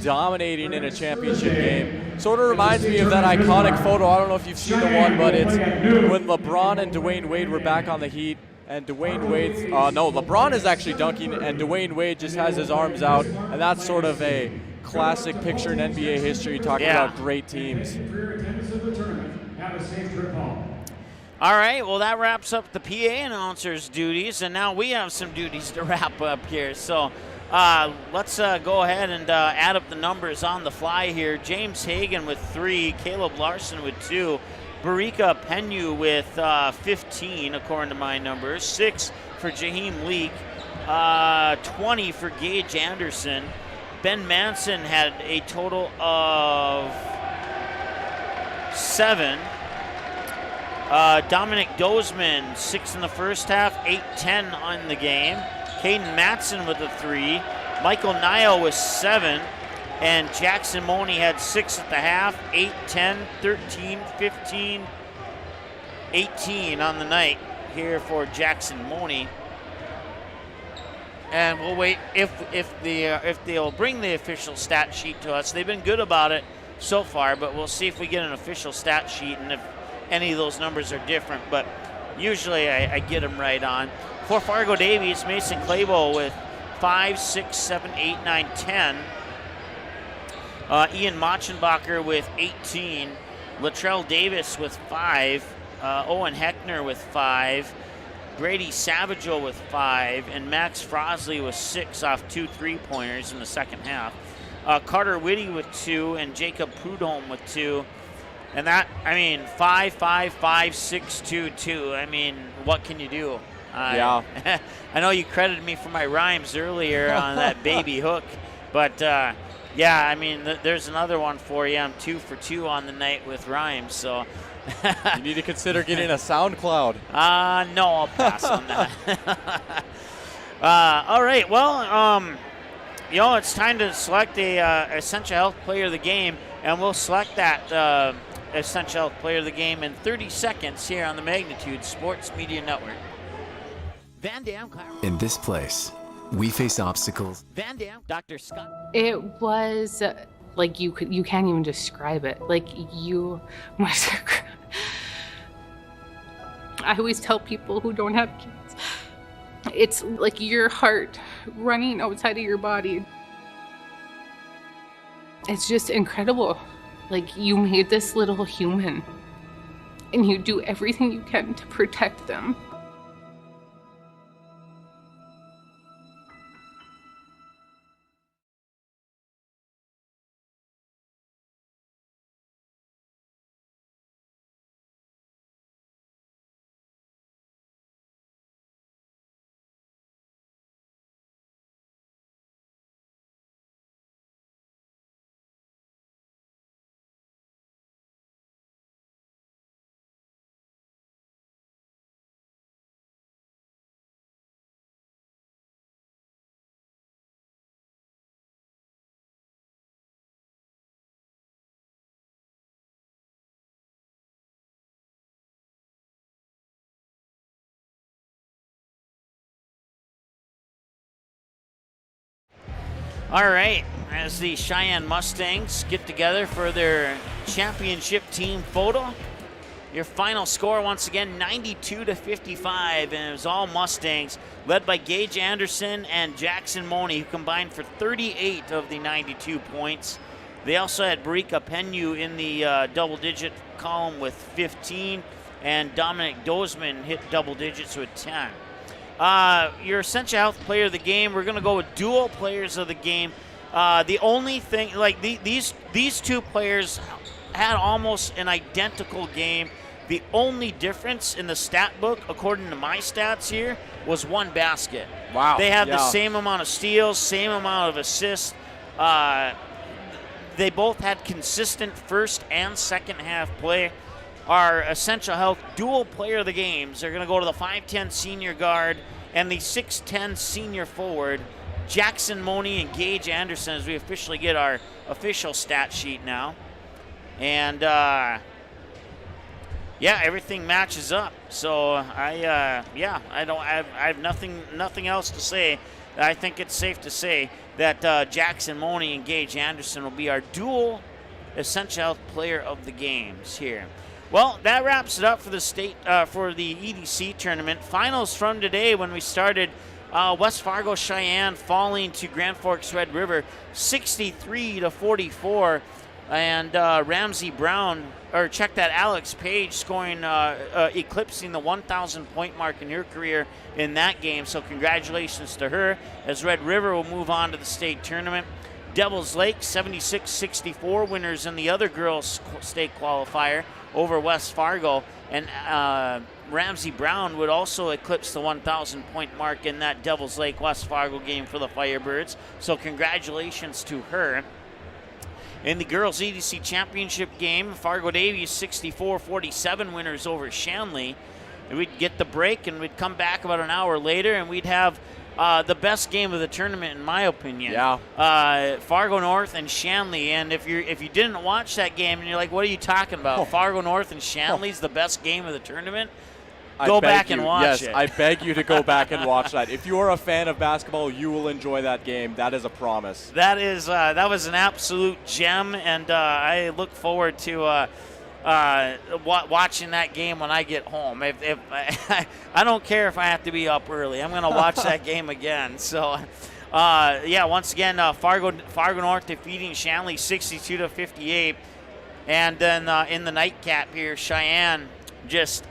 dominating in a championship game. Sort of reminds me of that iconic photo. I don't know if you've seen the one, but it's when LeBron and Dwayne Wade were back on the Heat. And LeBron is actually dunking, and Dwayne Wade just has his arms out, and that's sort of a classic picture in NBA history, talking about great teams. All right, well, that wraps up the PA announcer's duties, and now we have some duties to wrap up here. So let's go ahead and add up the numbers on the fly here. James Hagan with 3, Caleb Larson with 2, Barika Penu with 15, according to my numbers, 6 for Jaheim Leak, 20 for Gage Anderson. Ben Manson had a total of 7. Dominic Dozman, 6 in the first half, 8-10 on the game. Caden Matson with a 3. Michael Nile with 7. And Jackson Money had 6 at the half, 8, 10, 13, 15, 18 on the night here for Jackson Money. And we'll wait if they'll bring the official stat sheet to us. They've been good about it so far, but we'll see if we get an official stat sheet and if any of those numbers are different. But usually I get them right on. For Fargo Davies, Mason Claybo with 5, 6, 7, 8, 9, 10. Ian Machenbacher with 18. Latrell Davis with 5. Owen Heckner with 5. Brady Savagel with 5. And Max Frosley with 6 off 2 3-pointers in the second half. Carter Whitty with 2 and Jacob Prudhomme with 2. And that, 5, 5, 5, 6, 2, 2. What can you do? Yeah. I know you credited me for my rhymes earlier on that baby hook, but there's another one for you. I'm 2 for 2 on the night with rhymes, so. You need to consider getting a SoundCloud. No, I'll pass on that. All right, well, it's time to select a Essential Health Player of the Game, and we'll select that Essential Health Player of the Game in 30 seconds here on the Magnitude Sports Media Network. Van Dam, in this place, we face obstacles. Van Dam, Dr. Scott. It was like you can't even describe it. I always tell people who don't have kids, it's like your heart running outside of your body. It's just incredible. Like, you made this little human, and you do everything you can to protect them. All right, as the Sheyenne Mustangs get together for their championship team photo. Your final score, once again, 92-55, and it was all Mustangs, led by Gage Anderson and Jackson Money, who combined for 38 of the 92 points. They also had Barika Penyu in the double-digit column with 15, and Dominic Dozman hit double digits with 10. Your Essentia Health player of the game, we're going to go with dual players of the game. The only thing, like these two players had almost an identical game. The only difference in the stat book, according to my stats here, was one basket. Wow. They had the same amount of steals, same amount of assists. They both had consistent first and second half play. Our Essentia Health dual player of the games are going to go to the 5'10 senior guard and the 6'10 senior forward, Jackson Money and Gage Anderson, as we officially get our official stat sheet now. And yeah, everything matches up. So I have nothing else to say. I think it's safe to say that Jackson Money and Gage Anderson will be our dual Essentia Health player of the games here. Well, that wraps it up for the state for the EDC tournament. Finals from today when we started. West Fargo Sheyenne falling to Grand Forks Red River 63-44. And Ramsey Brown, or check that, Alex Page scoring, eclipsing the 1,000 point mark in her career in that game. So congratulations to her, as Red River will move on to the state tournament. Devils Lake 76-64 winners in the other girls state qualifier over West Fargo. And Ramsey Brown would also eclipse the 1,000 point mark in that Devils Lake West Fargo game for the Firebirds. So congratulations to her. In the girls' EDC championship game, Fargo Davies 64-47 winners over Shanley. And we'd get the break, and we'd come back about an hour later, and we'd have the best game of the tournament, in my opinion. Yeah. Fargo North and Shanley. And if you didn't watch that game and you're like, what are you talking about? Fargo North and Shanley's the best game of the tournament? Go back and watch it. I beg you to go back and watch that. If you are a fan of basketball, you will enjoy that game. That is a promise. That was an absolute gem, and I look forward to watching that game when I get home. If I don't care if I have to be up early, I'm going to watch that game again. So, yeah, once again, Fargo North defeating Shanley 62-58, and then in the nightcap here, Sheyenne just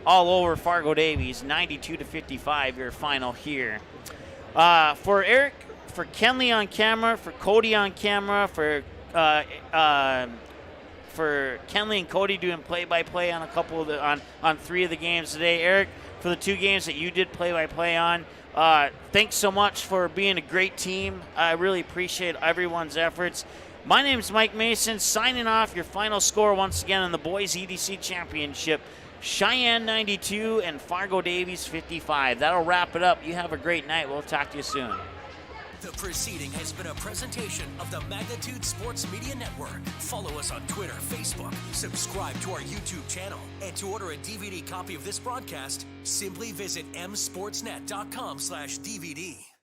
all over Fargo Davies, 92-55, your final here. For Eric, for Kenley on camera, for Cody on camera, for Kenley and Cody doing play-by-play on a couple of on 3 of the games today. Eric, for the 2 games that you did play-by-play on, thanks so much for being a great team. I really appreciate everyone's efforts. My name is Mike Mason, signing off. Your final score once again in the boys EDC championship. Sheyenne 92 and Fargo Davies 55. That'll wrap it up. You have a great night. We'll talk to you soon. The proceeding has been a presentation of the Magnitude Sports Media Network. Follow us on Twitter, Facebook, subscribe to our YouTube channel, and to order a DVD copy of this broadcast, simply visit msportsnet.com/DVD.